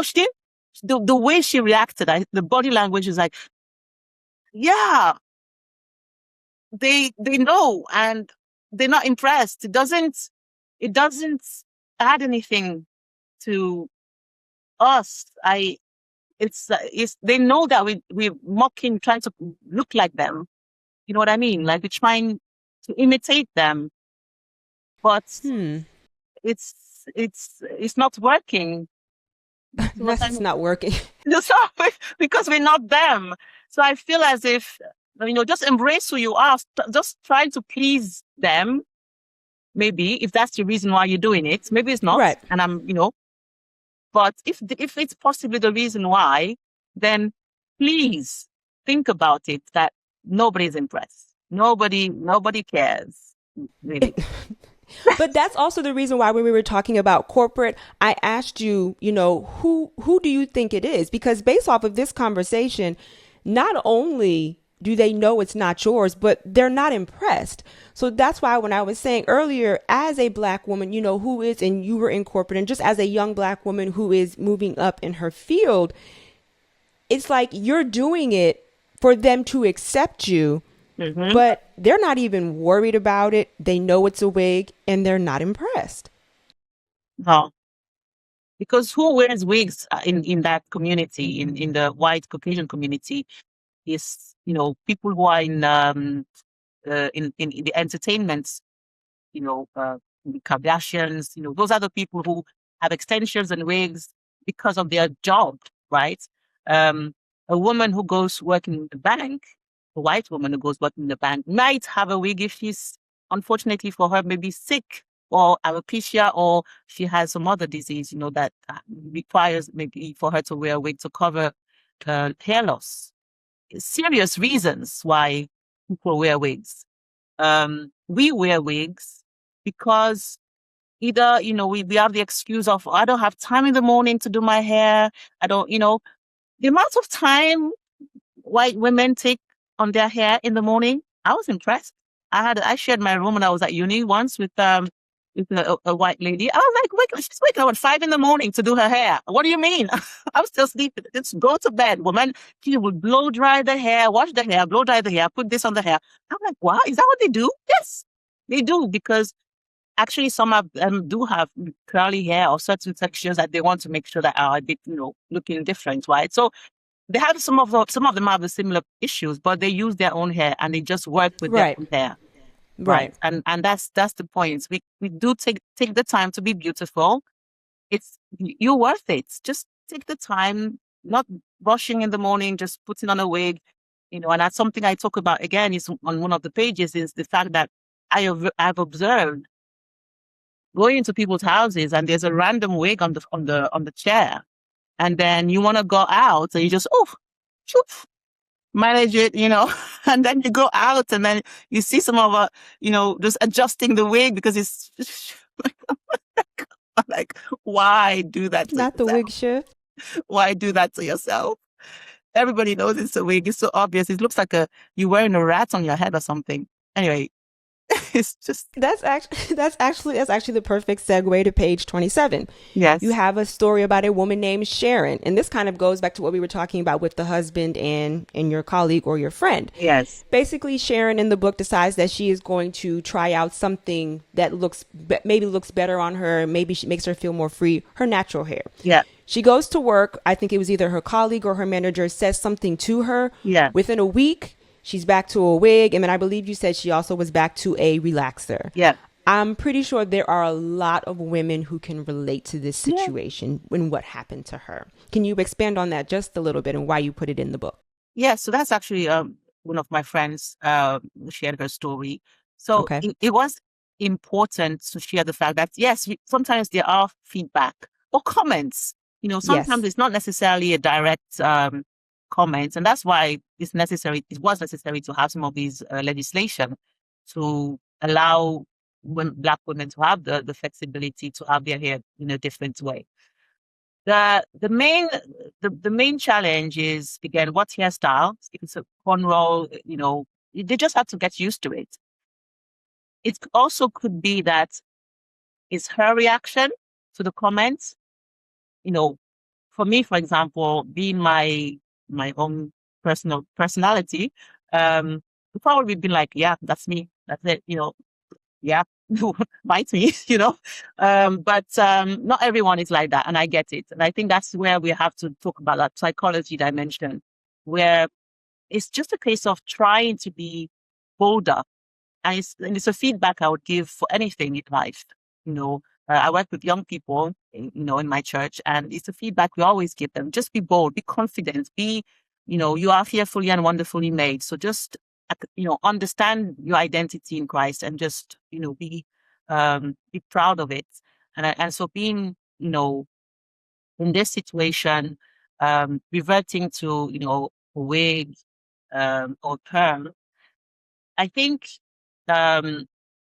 she didn't. The way she reacted, the body language is like, yeah, they know, and they're not impressed. It doesn't add anything to us. It's they know that we're mocking, trying to look like them. You know what I mean? Like we're trying to imitate them, but it's not working. That's not working. Because we're not them. So I feel as if, just embrace who you are. Just trying to please them. Maybe if that's the reason why you're doing it, maybe it's not. Right. And but if it's possibly the reason why, then please think about it that nobody's impressed. Nobody cares. Really. But that's also the reason why when we were talking about corporate, I asked you, who do you think it is? Because based off of this conversation, not only do they know it's not yours, but they're not impressed. So that's why when I was saying earlier, as a Black woman, who is, and you were in corporate, and just as a young Black woman who is moving up in her field, it's like you're doing it for them to accept you. Mm-hmm. But they're not even worried about it. They know it's a wig and they're not impressed. No. Because who wears wigs in that community, in the white Caucasian community, is, people who are in the entertainment, the Kardashians, those are the people who have extensions and wigs. because of their job, right? Um, a woman who goes working in the bank, a white woman who goes working in the bank might have a wig if she's, unfortunately for her, maybe sick or alopecia, or she has some other disease, that requires maybe for her to wear a wig to cover hair loss. Serious reasons why people wear wigs. We wear wigs because either, we have the excuse of, I don't have time in the morning to do my hair. I don't, the amount of time white women take on their hair in the morning. I was impressed. I shared my room when I was at uni once with a white lady. I was like, wait, she's waking up at 5 a.m. to do her hair. What do you mean? I'm still sleeping. Just go to bed, woman. She would blow dry the hair, wash the hair, blow dry the hair, put this on the hair. I'm like, wow, is that what they do? Yes, they do, because actually some of them do have curly hair or certain textures that they want to make sure that are a bit, looking different, right? So they have some of them have the similar issues, but they use their own hair and they just work with their Right. own hair. Right. Right. And that's the point. We do take the time to be beautiful. You're worth it. Just take the time, not rushing in the morning, just putting on a wig, and that's something I talk about again is on one of the pages, is the fact that I've observed going into people's houses and there's a random wig on the chair. And then you want to go out and you just, manage it, and then you go out and then you see some of just adjusting the wig because it's like, why do that to Not the yourself? wig shift. Why do that to yourself? Everybody knows it's a wig. It's so obvious. It looks like you're wearing a rat on your head or something. Anyway, it's just That's actually the perfect segue to page 27. yes. You have a story about a woman named Sharon, and this kind of goes back to what we were talking about with the husband and your colleague or your friend. Yes. Basically, Sharon in the book decides that she is going to try out something that maybe looks better on her, maybe she makes her feel more free, her natural hair. Yeah. She goes to work. I think it was either her colleague or her manager says something to her. Yeah. Within a week, she's back to a wig. And then I believe you said she also was back to a relaxer. Yeah. I'm pretty sure there are a lot of women who can relate to this situation and what happened to her. Can you expand on that just a little bit and why you put it in the book? Yeah. So that's actually one of my friends shared her story. So Okay. it was important to share the fact that, yes, sometimes there are feedback or comments. Sometimes Yes. it's not necessarily a direct comment. And that's why it was necessary to have some of these legislation to allow Black women to have the flexibility to have their hair in a different way. The main challenge is, again, what hairstyle. If it's a cornrow, they just have to get used to it. It also could be that it's her reaction to the comments. For me, for example, being my own personality, would probably been like, yeah, that's me. That's it. Yeah, bite me, but not everyone is like that. And I get it. And I think that's where we have to talk about that psychology dimension, where it's just a case of trying to be bolder. And it's a feedback I would give for anything in life. I work with young people, in my church, and it's a feedback we always give them. Just be bold, be confident, you are fearfully and wonderfully made. So just, understand your identity in Christ and just, be proud of it. And so being, in this situation, reverting to, a wig, or perm, I think,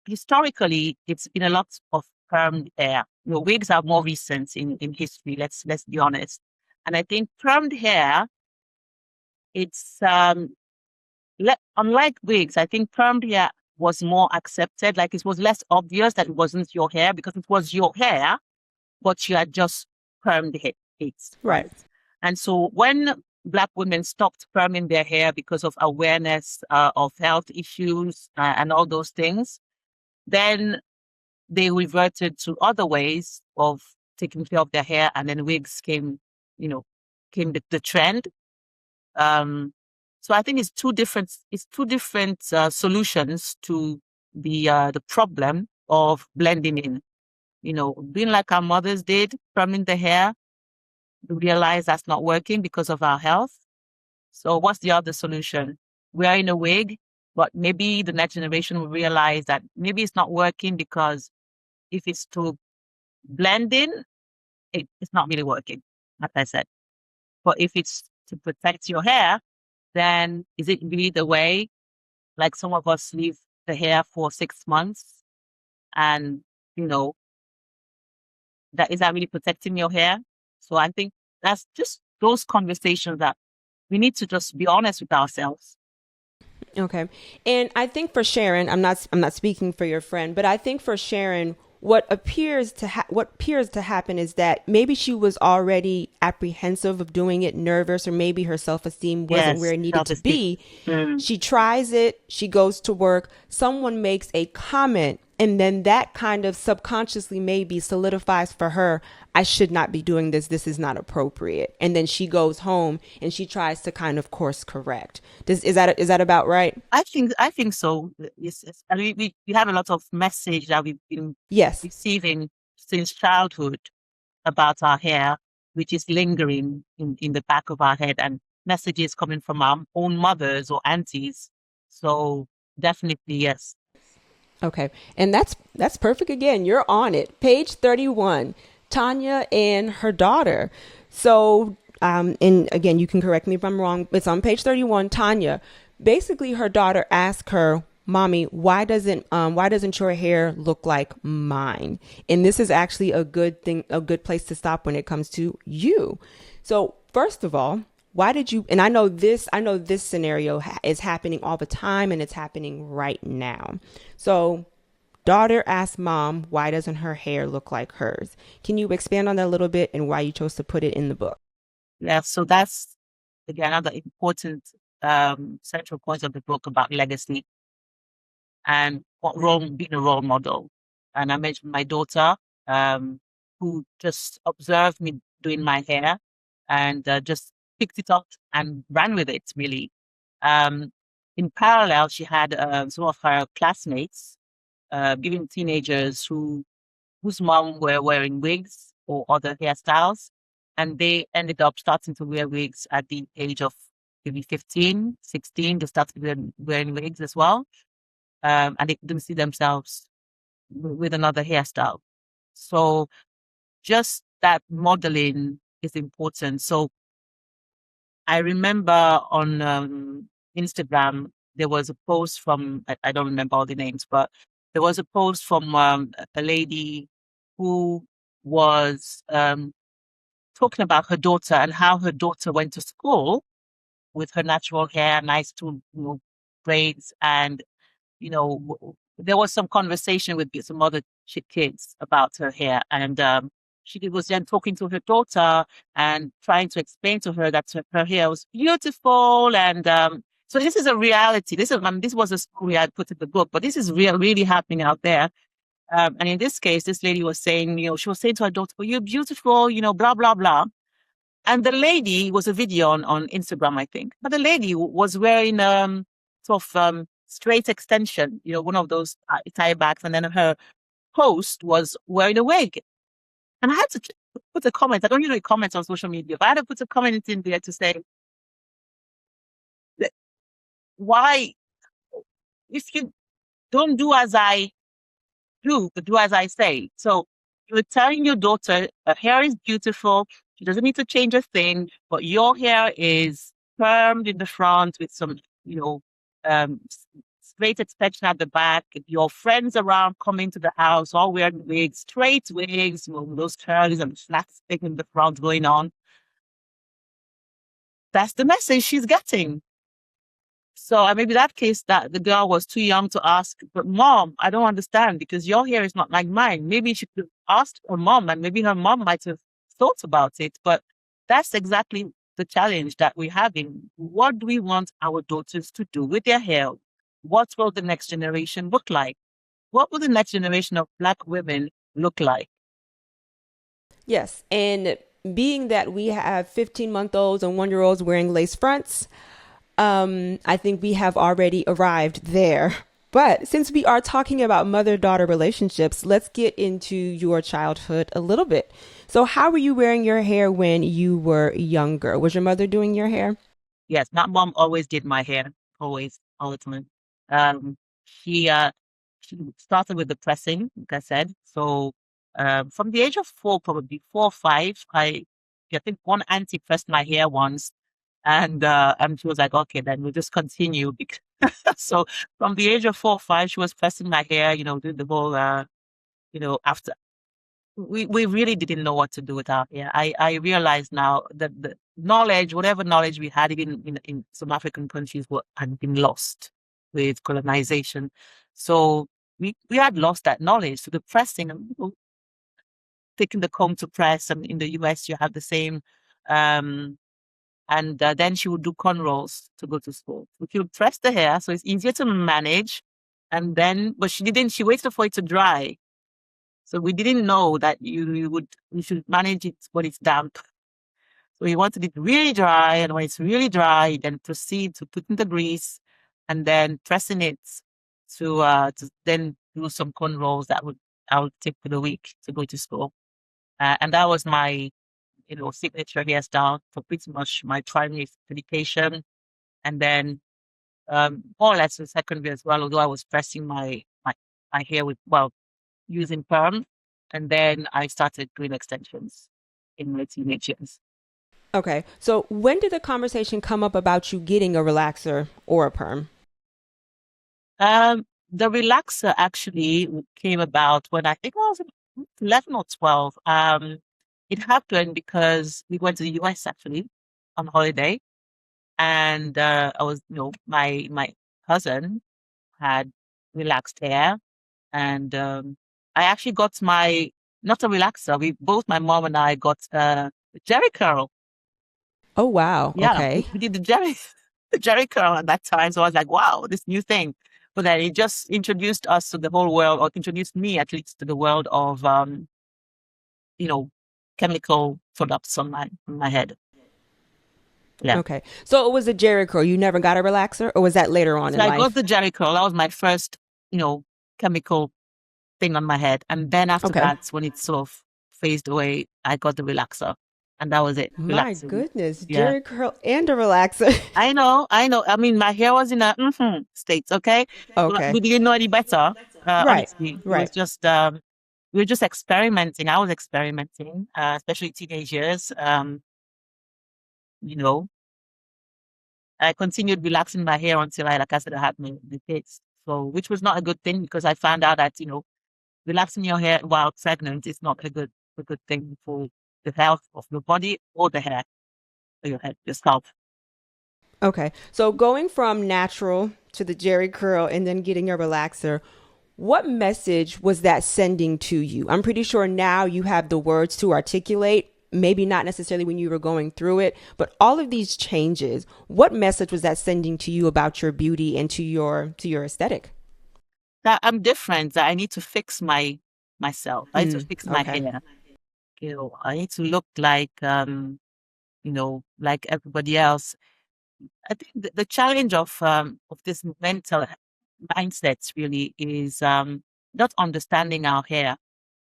historically, it's been a lot of permed hair. Wigs are more recent in history. Let's be honest. And I think permed hair, it's unlike wigs. I think permed hair was more accepted. Like, it was less obvious that it wasn't your hair because it was your hair, but you had just permed it. Right. And so when Black women stopped perming their hair because of awareness of health issues and all those things, then they reverted to other ways of taking care of their hair, and then wigs came the trend. So I think it's two different solutions to the problem of blending in. Being like our mothers did, perming the hair, realize that's not working because of our health. So what's the other solution? We are in a wig, but maybe the next generation will realize that maybe it's not working because if it's to blend in, it's not really working, like I said. But if it's to protect your hair, then is it really the way? Like some of us leave the hair for 6 months and, you know, that is that really protecting your hair? So I think that's just those conversations that we need to just be honest with ourselves. Okay. And I think for Sharon, I'm not speaking for your friend, but I think for Sharon, what appears to happen is that maybe she was already apprehensive of doing it, nervous, or maybe her self-esteem wasn't Yes, where it needed to self-esteem. be. Mm. She tries it, she goes to work, someone makes a comment, and then that kind of subconsciously maybe solidifies for her, I should not be doing this. This is not appropriate. And then she goes home and she tries to kind of course correct. Is that about right? I think so. Yes. And we have a lot of message that we've been Yes. receiving since childhood about our hair, which is lingering in the back of our head, and messages coming from our own mothers or aunties. So definitely yes. Okay. And that's perfect again. You're on it. Page 31. Tanya and her daughter. So and again, you can correct me if I'm wrong. It's on page 31. Tanya, basically her daughter asked her, Mommy, why doesn't your hair look like mine? And this is actually a good thing, a good place to stop when it comes to you. So first of all, why did you, and I know this scenario is happening all the time and it's happening right now. So daughter asked mom, why doesn't her hair look like hers? Can you expand on that a little bit and why you chose to put it in the book? Yeah. So that's again another important central point of the book about legacy and what role being a role model. And I mentioned my daughter, um, who just observed me doing my hair and just picked it up and ran with it. Really, um, in parallel, she had some of her classmates, even teenagers whose mom were wearing wigs or other hairstyles, and they ended up starting to wear wigs at the age of maybe 15, 16. They started wearing wigs as well, and they couldn't see themselves with another hairstyle. So just that modeling is important. So I remember on Instagram, there was a post from, I don't remember all the names, but there was a post from a lady who was talking about her daughter and how her daughter went to school with her natural hair, nice two, braids, and there was some conversation with some other kids about her hair, and she was then talking to her daughter and trying to explain to her that her hair was beautiful, and so this is a reality. This was a story I put in the book, but this is really happening out there. And in this case, this lady was saying, she was saying to her daughter, "Well, you're beautiful," blah blah blah. And the lady was a video on Instagram, I think. But the lady was wearing sort of straight extension, one of those tie backs, and then her host was wearing a wig. And I had to put a comment. I don't usually comment on social media, but I had to put a comment in there to say that why, if you don't do as I do, but do as I say. So you're telling your daughter her hair is beautiful. She doesn't need to change a thing, but your hair is permed in the front with some, straight extension at the back. Your friends around coming to the house all wearing wigs, straight wigs, those curlies and flat stick in the front going on. That's the message she's getting. So maybe that case that the girl was too young to ask, but mom, I don't understand because your hair is not like mine. Maybe she could ask her mom and maybe her mom might have thought about it. But that's exactly the challenge that we're having. What do we want our daughters to do with their hair? What will the next generation look like? What will the next generation of Black women look like? Yes. And being that we have 15-month-olds and 1 year olds wearing lace fronts, I think we have already arrived there. But since we are talking about mother daughter relationships, let's get into your childhood a little bit. So, how were you wearing your hair when you were younger? Was your mother doing your hair? Yes, my mom always did my hair, always, all the time. Um, she she started with the pressing, like I said. So from the age of four, probably 4 or 5, I think one auntie pressed my hair once, and she was like, "Okay, then we'll just continue." So from the age of 4 or 5, she was pressing my hair, doing the whole, after we really didn't know what to do with our hair. I realize now that the knowledge, whatever knowledge we had, even in some African countries, had been lost with colonization. So we had lost that knowledge. So the pressing, and taking the comb to press, and in the US you have the same. Um, and then she would do cornrows to go to school. So she would press the hair, so it's easier to manage. And then, but she didn't. She waited for it to dry. So we didn't know that you should manage it when it's damp. So we wanted it really dry, and when it's really dry, then proceed to putting the grease and then pressing it to then do some corn rolls that would I would take for the week to go to school. And that was my signature hairstyle for pretty much my primary education, and then more or less in secondary as well. Although I was pressing my hair with using perm, and then I started doing extensions in my teenage years. Okay. So, when did the conversation come up about you getting a relaxer or a perm? The relaxer actually came about when I think I was 11 or 12. It happened because we went to the US actually on holiday, and I was, my cousin had relaxed hair, and I actually got my not a relaxer. My mom and I got Jerry curl. Oh, wow. Yeah, we, Okay. we did the Jerry the Jerry curl at that time. So I was like, wow, this new thing. But then it just introduced us to the whole world, or introduced me at least to the world of you know, chemical products on my head. Yeah. Okay. So, it was a Jerry curl. You never got a relaxer, or was that later on So in I got life? the Jerry curl. That was my first, chemical thing on my head. And then after Okay. that, when it sort of phased away, I got the relaxer. And that was it. My Relaxing. goodness. Yeah. Jerry curl and a relaxer. I know, I know. I mean, my hair was in a state, okay? But Okay. we didn't know any better. Right. Honestly, it was Right. just we were just experimenting. I was experimenting, especially teenage years. You know, I continued relaxing my hair until like I said, I had my kids. So, which was not a good thing because I found out that relaxing your hair while pregnant is not a good thing for the health of your body or the hair or your head, your scalp. Okay. So, going from natural to the Jerry curl and then getting a relaxer, what message was that sending to you? I'm pretty sure now you have the words to articulate, maybe not necessarily when you were going through it, but all of these changes, what message was that sending to you about your beauty and to your aesthetic? That I'm different. That I need to fix myself. I need to Hmm. fix my Okay. hair. I need to look like like everybody else. I think the challenge of this mental mindsets really is not understanding our hair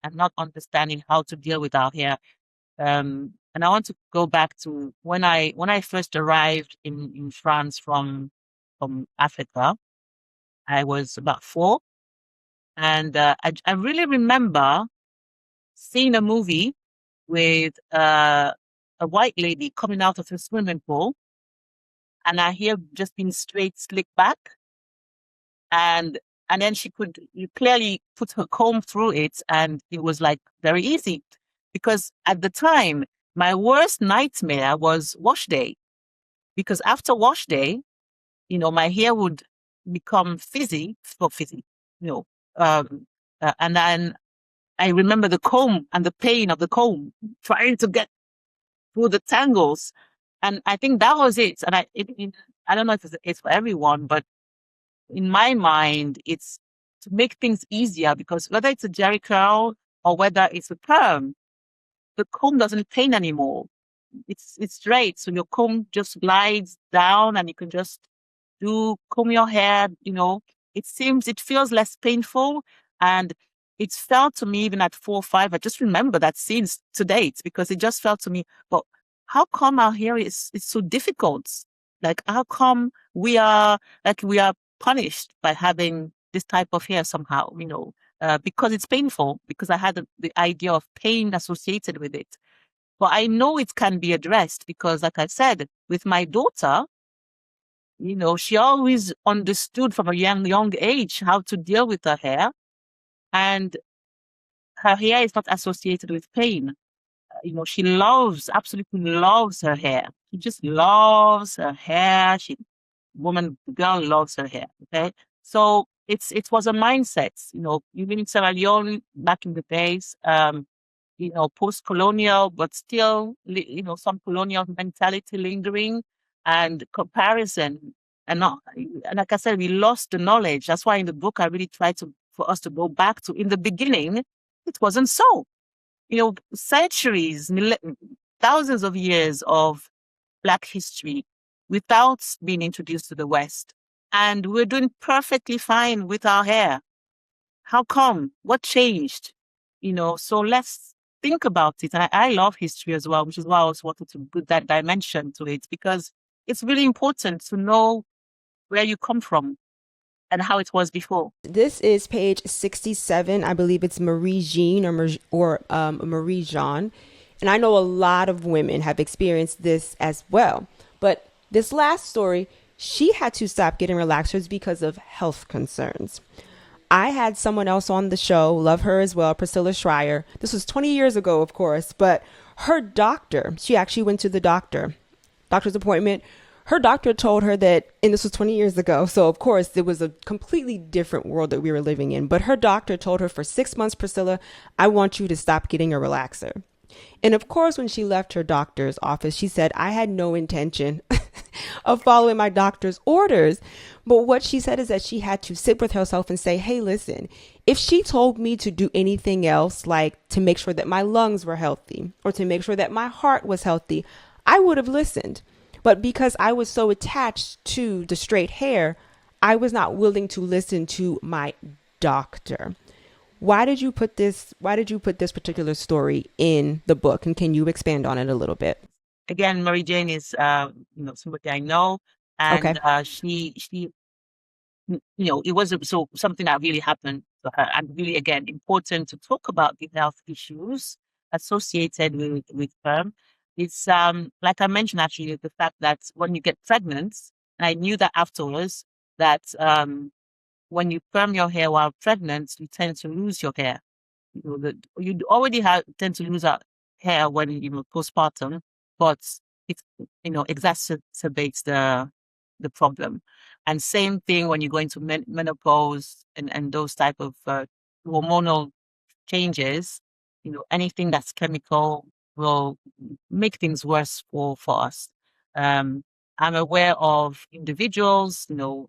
and not understanding how to deal with our hair. And I want to go back to when I first arrived in France from Africa. I was about 4, and I really remember seeing a movie with a white lady coming out of a swimming pool, and her hair just being straight, slicked back, and and then she could you clearly put her comb through it, and it was like very easy, because at the time my worst nightmare was wash day, because after wash day, my hair would become fizzy, you know, um, and then I remember the comb and the pain of the comb trying to get through the tangles. And I think that was it. And I don't know if it's for everyone, but in my mind, it's to make things easier, because whether it's a Jerry curl or whether it's a perm, the comb doesn't pain anymore. It's straight. So your comb just glides down, and you can just do comb your hair. it feels less painful. And it felt to me, even at 4 or 5, I just remember that scene to date, because it just felt to me, but how come our hair is so difficult? Like, how come we are punished by having this type of hair somehow, because it's painful, because I had the idea of pain associated with it. But I know it can be addressed because, like I said, with my daughter, she always understood from a young age how to deal with her hair. And her hair is not associated with pain. She absolutely loves her hair. She just loves her hair. Girl loves her hair. Okay. So it was a mindset, even in Sierra Leone back in the days, post-colonial, but still, some colonial mentality lingering and comparison. And like I said, we lost the knowledge. That's why in the book, I really tried for us to go back to, in the beginning, it wasn't so. Centuries, thousands of years of Black history without being introduced to the West. And we're doing perfectly fine with our hair. How come? What changed? So let's think about it. And I love history as well, which is why I also wanted to put that dimension to it, because it's really important to know where you come from and how it was before. This is page 67. I believe it's Marie Jean or Marie Jean. And I know a lot of women have experienced this as well. But this last story, she had to stop getting relaxers because of health concerns. I had someone else on the show, love her as well, Priscilla Schreier. This was 20 years ago, of course, but her doctor, she actually went to the doctor's appointment. Her doctor told her that, and this was 20 years ago, so of course it was a completely different world that we were living in, but her doctor told her, for 6 months, Priscilla, I want you to stop getting a relaxer. And of course, when she left her doctor's office, she said, I had no intention of following my doctor's orders. But what she said is that she had to sit with herself and say, hey, listen, if she told me to do anything else, like to make sure that my lungs were healthy or to make sure that my heart was healthy, I would have listened. But because I was so attached to the straight hair, I was not willing to listen to my doctor. Why did you put this particular story in the book? And can you expand on it a little bit? Again, Mary Jane is, somebody I know, and Okay. she, it was something that really happened to her, and really, again, important to talk about the health issues associated with perm. It's like I mentioned, actually, the fact that when you get pregnant, and I knew that afterwards, that when you perm your hair while pregnant, you tend to lose your hair. You already tend to lose our hair when postpartum, but it exacerbates the problem. And same thing when you go into menopause and those type of hormonal changes. Anything that's chemical will make things worse for us. Um, I'm aware of individuals, who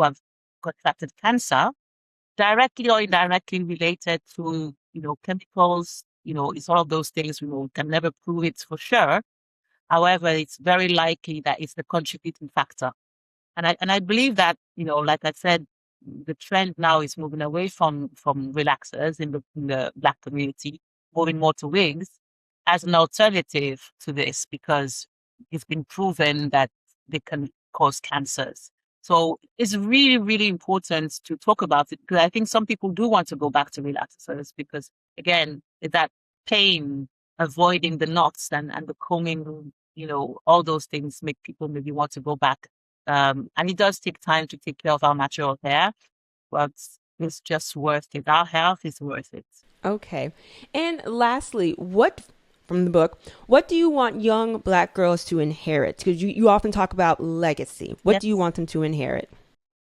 have contracted cancer directly or indirectly related to, chemicals. It's all of those things, can never prove it for sure. However, it's very likely that it's the contributing factor. And I believe that, like I said, the trend now is moving away from relaxers in the Black community, moving more to wigs as an alternative to this, because it's been proven that they can cause cancers. So it's really, really important to talk about it, because I think some people do want to go back to relaxers because, again, that pain, avoiding the knots and the combing, all those things make people maybe want to go back. And it does take time to take care of our natural hair, but it's just worth it. Our health is worth it. Okay. And lastly, from the book, what do you want young Black girls to inherit? Because you often talk about legacy. What do you Yes. want them to inherit?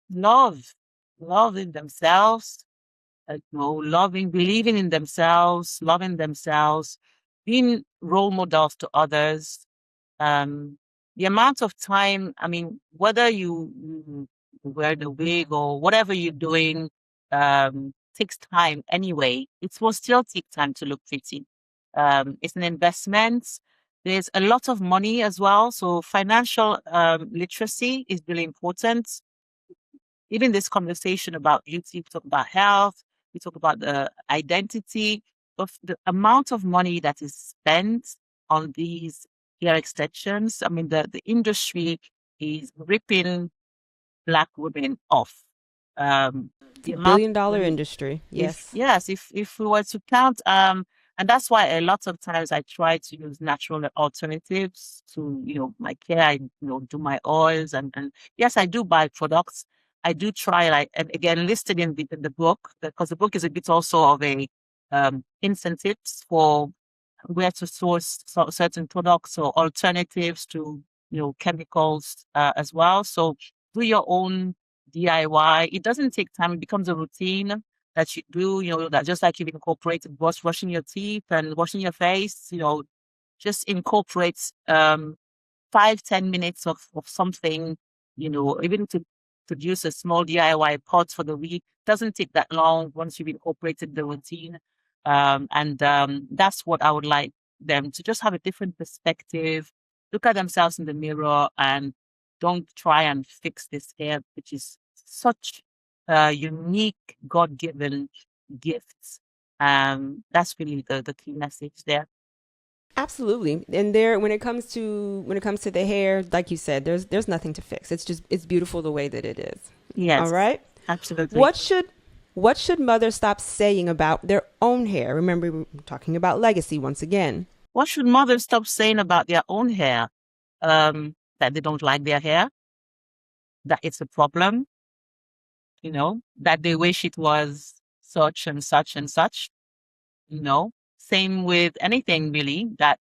Love, love in themselves, believing in themselves, loving themselves, being role models to others. Um, the amount of time, I mean, whether you wear the wig or whatever you're doing, takes time anyway. It will still take time to look pretty. It's an investment. There's a lot of money as well. So financial literacy is really important. even this conversation about beauty, we talk about health, we talk about the identity of the amount of money that is spent on these hair extensions. I mean, the industry is ripping Black women off. It's The a amount billion of dollar money, industry. if Yes. yes, if we were to count, and that's why a lot of times I try to use natural alternatives to, my care. I, do my oils and yes, I do buy products. I do try, like, and again, listed in the book, because the book is a bit also of a incentives for where to source certain products or alternatives to, chemicals as well. So do your own DIY. It doesn't take time. It becomes a routine that you do, that just like you've incorporated brushing your teeth and washing your face, just incorporate 5, 10 minutes of something, even to produce a small DIY pot for the week. Doesn't take that long once you've incorporated the routine. And that's what I would like them to just have a different perspective, look at themselves in the mirror and don't try and fix this hair, which is such a unique God-given gift. That's really the key message there. Absolutely. And there when it comes to the hair, like you said, there's nothing to fix. It's beautiful the way that it is. All Yes, right? absolutely. What should what should mothers stop saying about their own hair? Remember, we're talking about legacy once again. What should mothers stop saying about their own hair? That they don't like their hair, that it's a problem, that they wish it was such and such and such, Same with anything really, that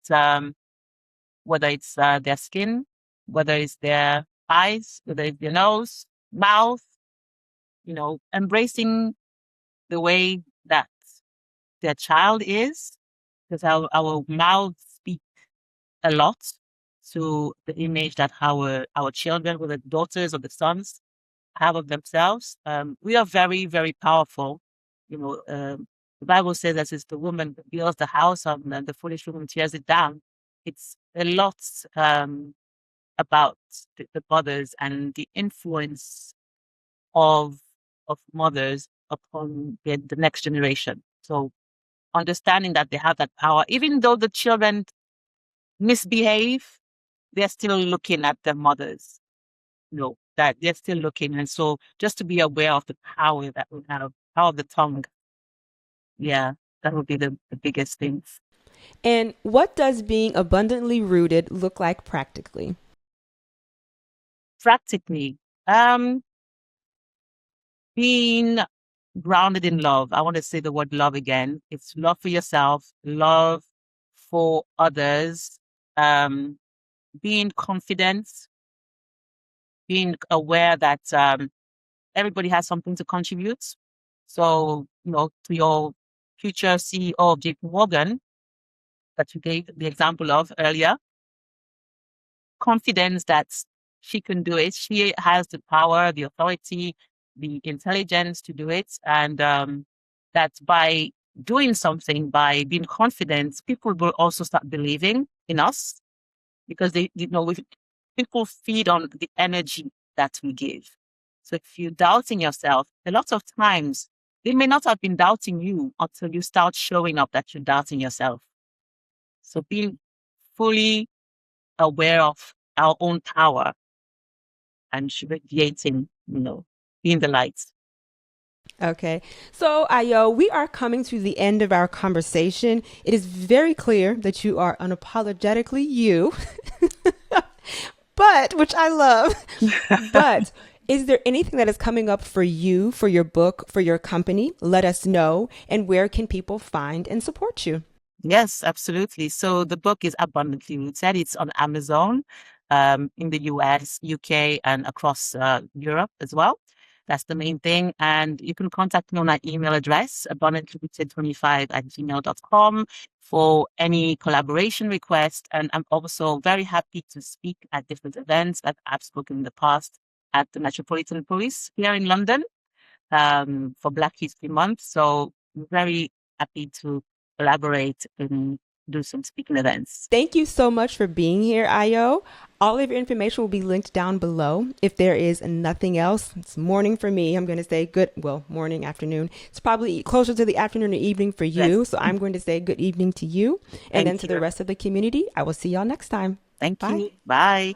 whether it's their skin, whether it's their eyes, whether it's their nose, mouth, embracing the way that their child is, because our mouths speak a lot to the image that our children, whether the daughters or the sons, have of themselves. We are very, very powerful. The Bible says that it's the woman that builds the house and the foolish woman tears it down. It's a lot about the mothers and the influence of mothers upon the next generation. So understanding that they have that power, even though the children misbehave, they're still looking at their mothers. That they're still looking. And so just to be aware of the power that we have, power of the tongue. Yeah, that would be the biggest thing. And what does being abundantly rooted look like practically? Practically, being grounded in love. I want to say the word love again. It's love for yourself, love for others, um, being confident, being aware that everybody has something to contribute. So, to your future CEO of JP Morgan that you gave the example of earlier, confidence that she can do it. She has the power, the authority, the intelligence to do it. And that by doing something, by being confident, people will also start believing in us because people feed on the energy that we give. So if you're doubting yourself, a lot of times they may not have been doubting you until you start showing up that you're doubting yourself. So being fully aware of our own power and radiating, being the light. Okay. So, Ayo, we are coming to the end of our conversation. It is very clear that you are unapologetically you, but, which I love, but is there anything that is coming up for you, for your book, for your company? Let us know. And where can people find and support you? Yes, absolutely. So the book is Abundantly Rooted. It's on Amazon, in the US, UK, and across Europe as well. That's the main thing. And you can contact me on my email address, abundantlyrooted25@gmail.com, for any collaboration request. And I'm also very happy to speak at different events that I've spoken in the past at the Metropolitan Police here in London, for Black History Month. So I'm very happy to collaborate and do some speaking events. Thank you so much for being here, Ayo. All of your information will be linked down below. If there is nothing else, it's morning for me. I'm going to say morning, afternoon. It's probably closer to the afternoon or evening for you. Yes. So I'm going to say good evening to you. And then Thank to the you. rest of the community, I will see y'all next time. Thank Bye. you. Bye.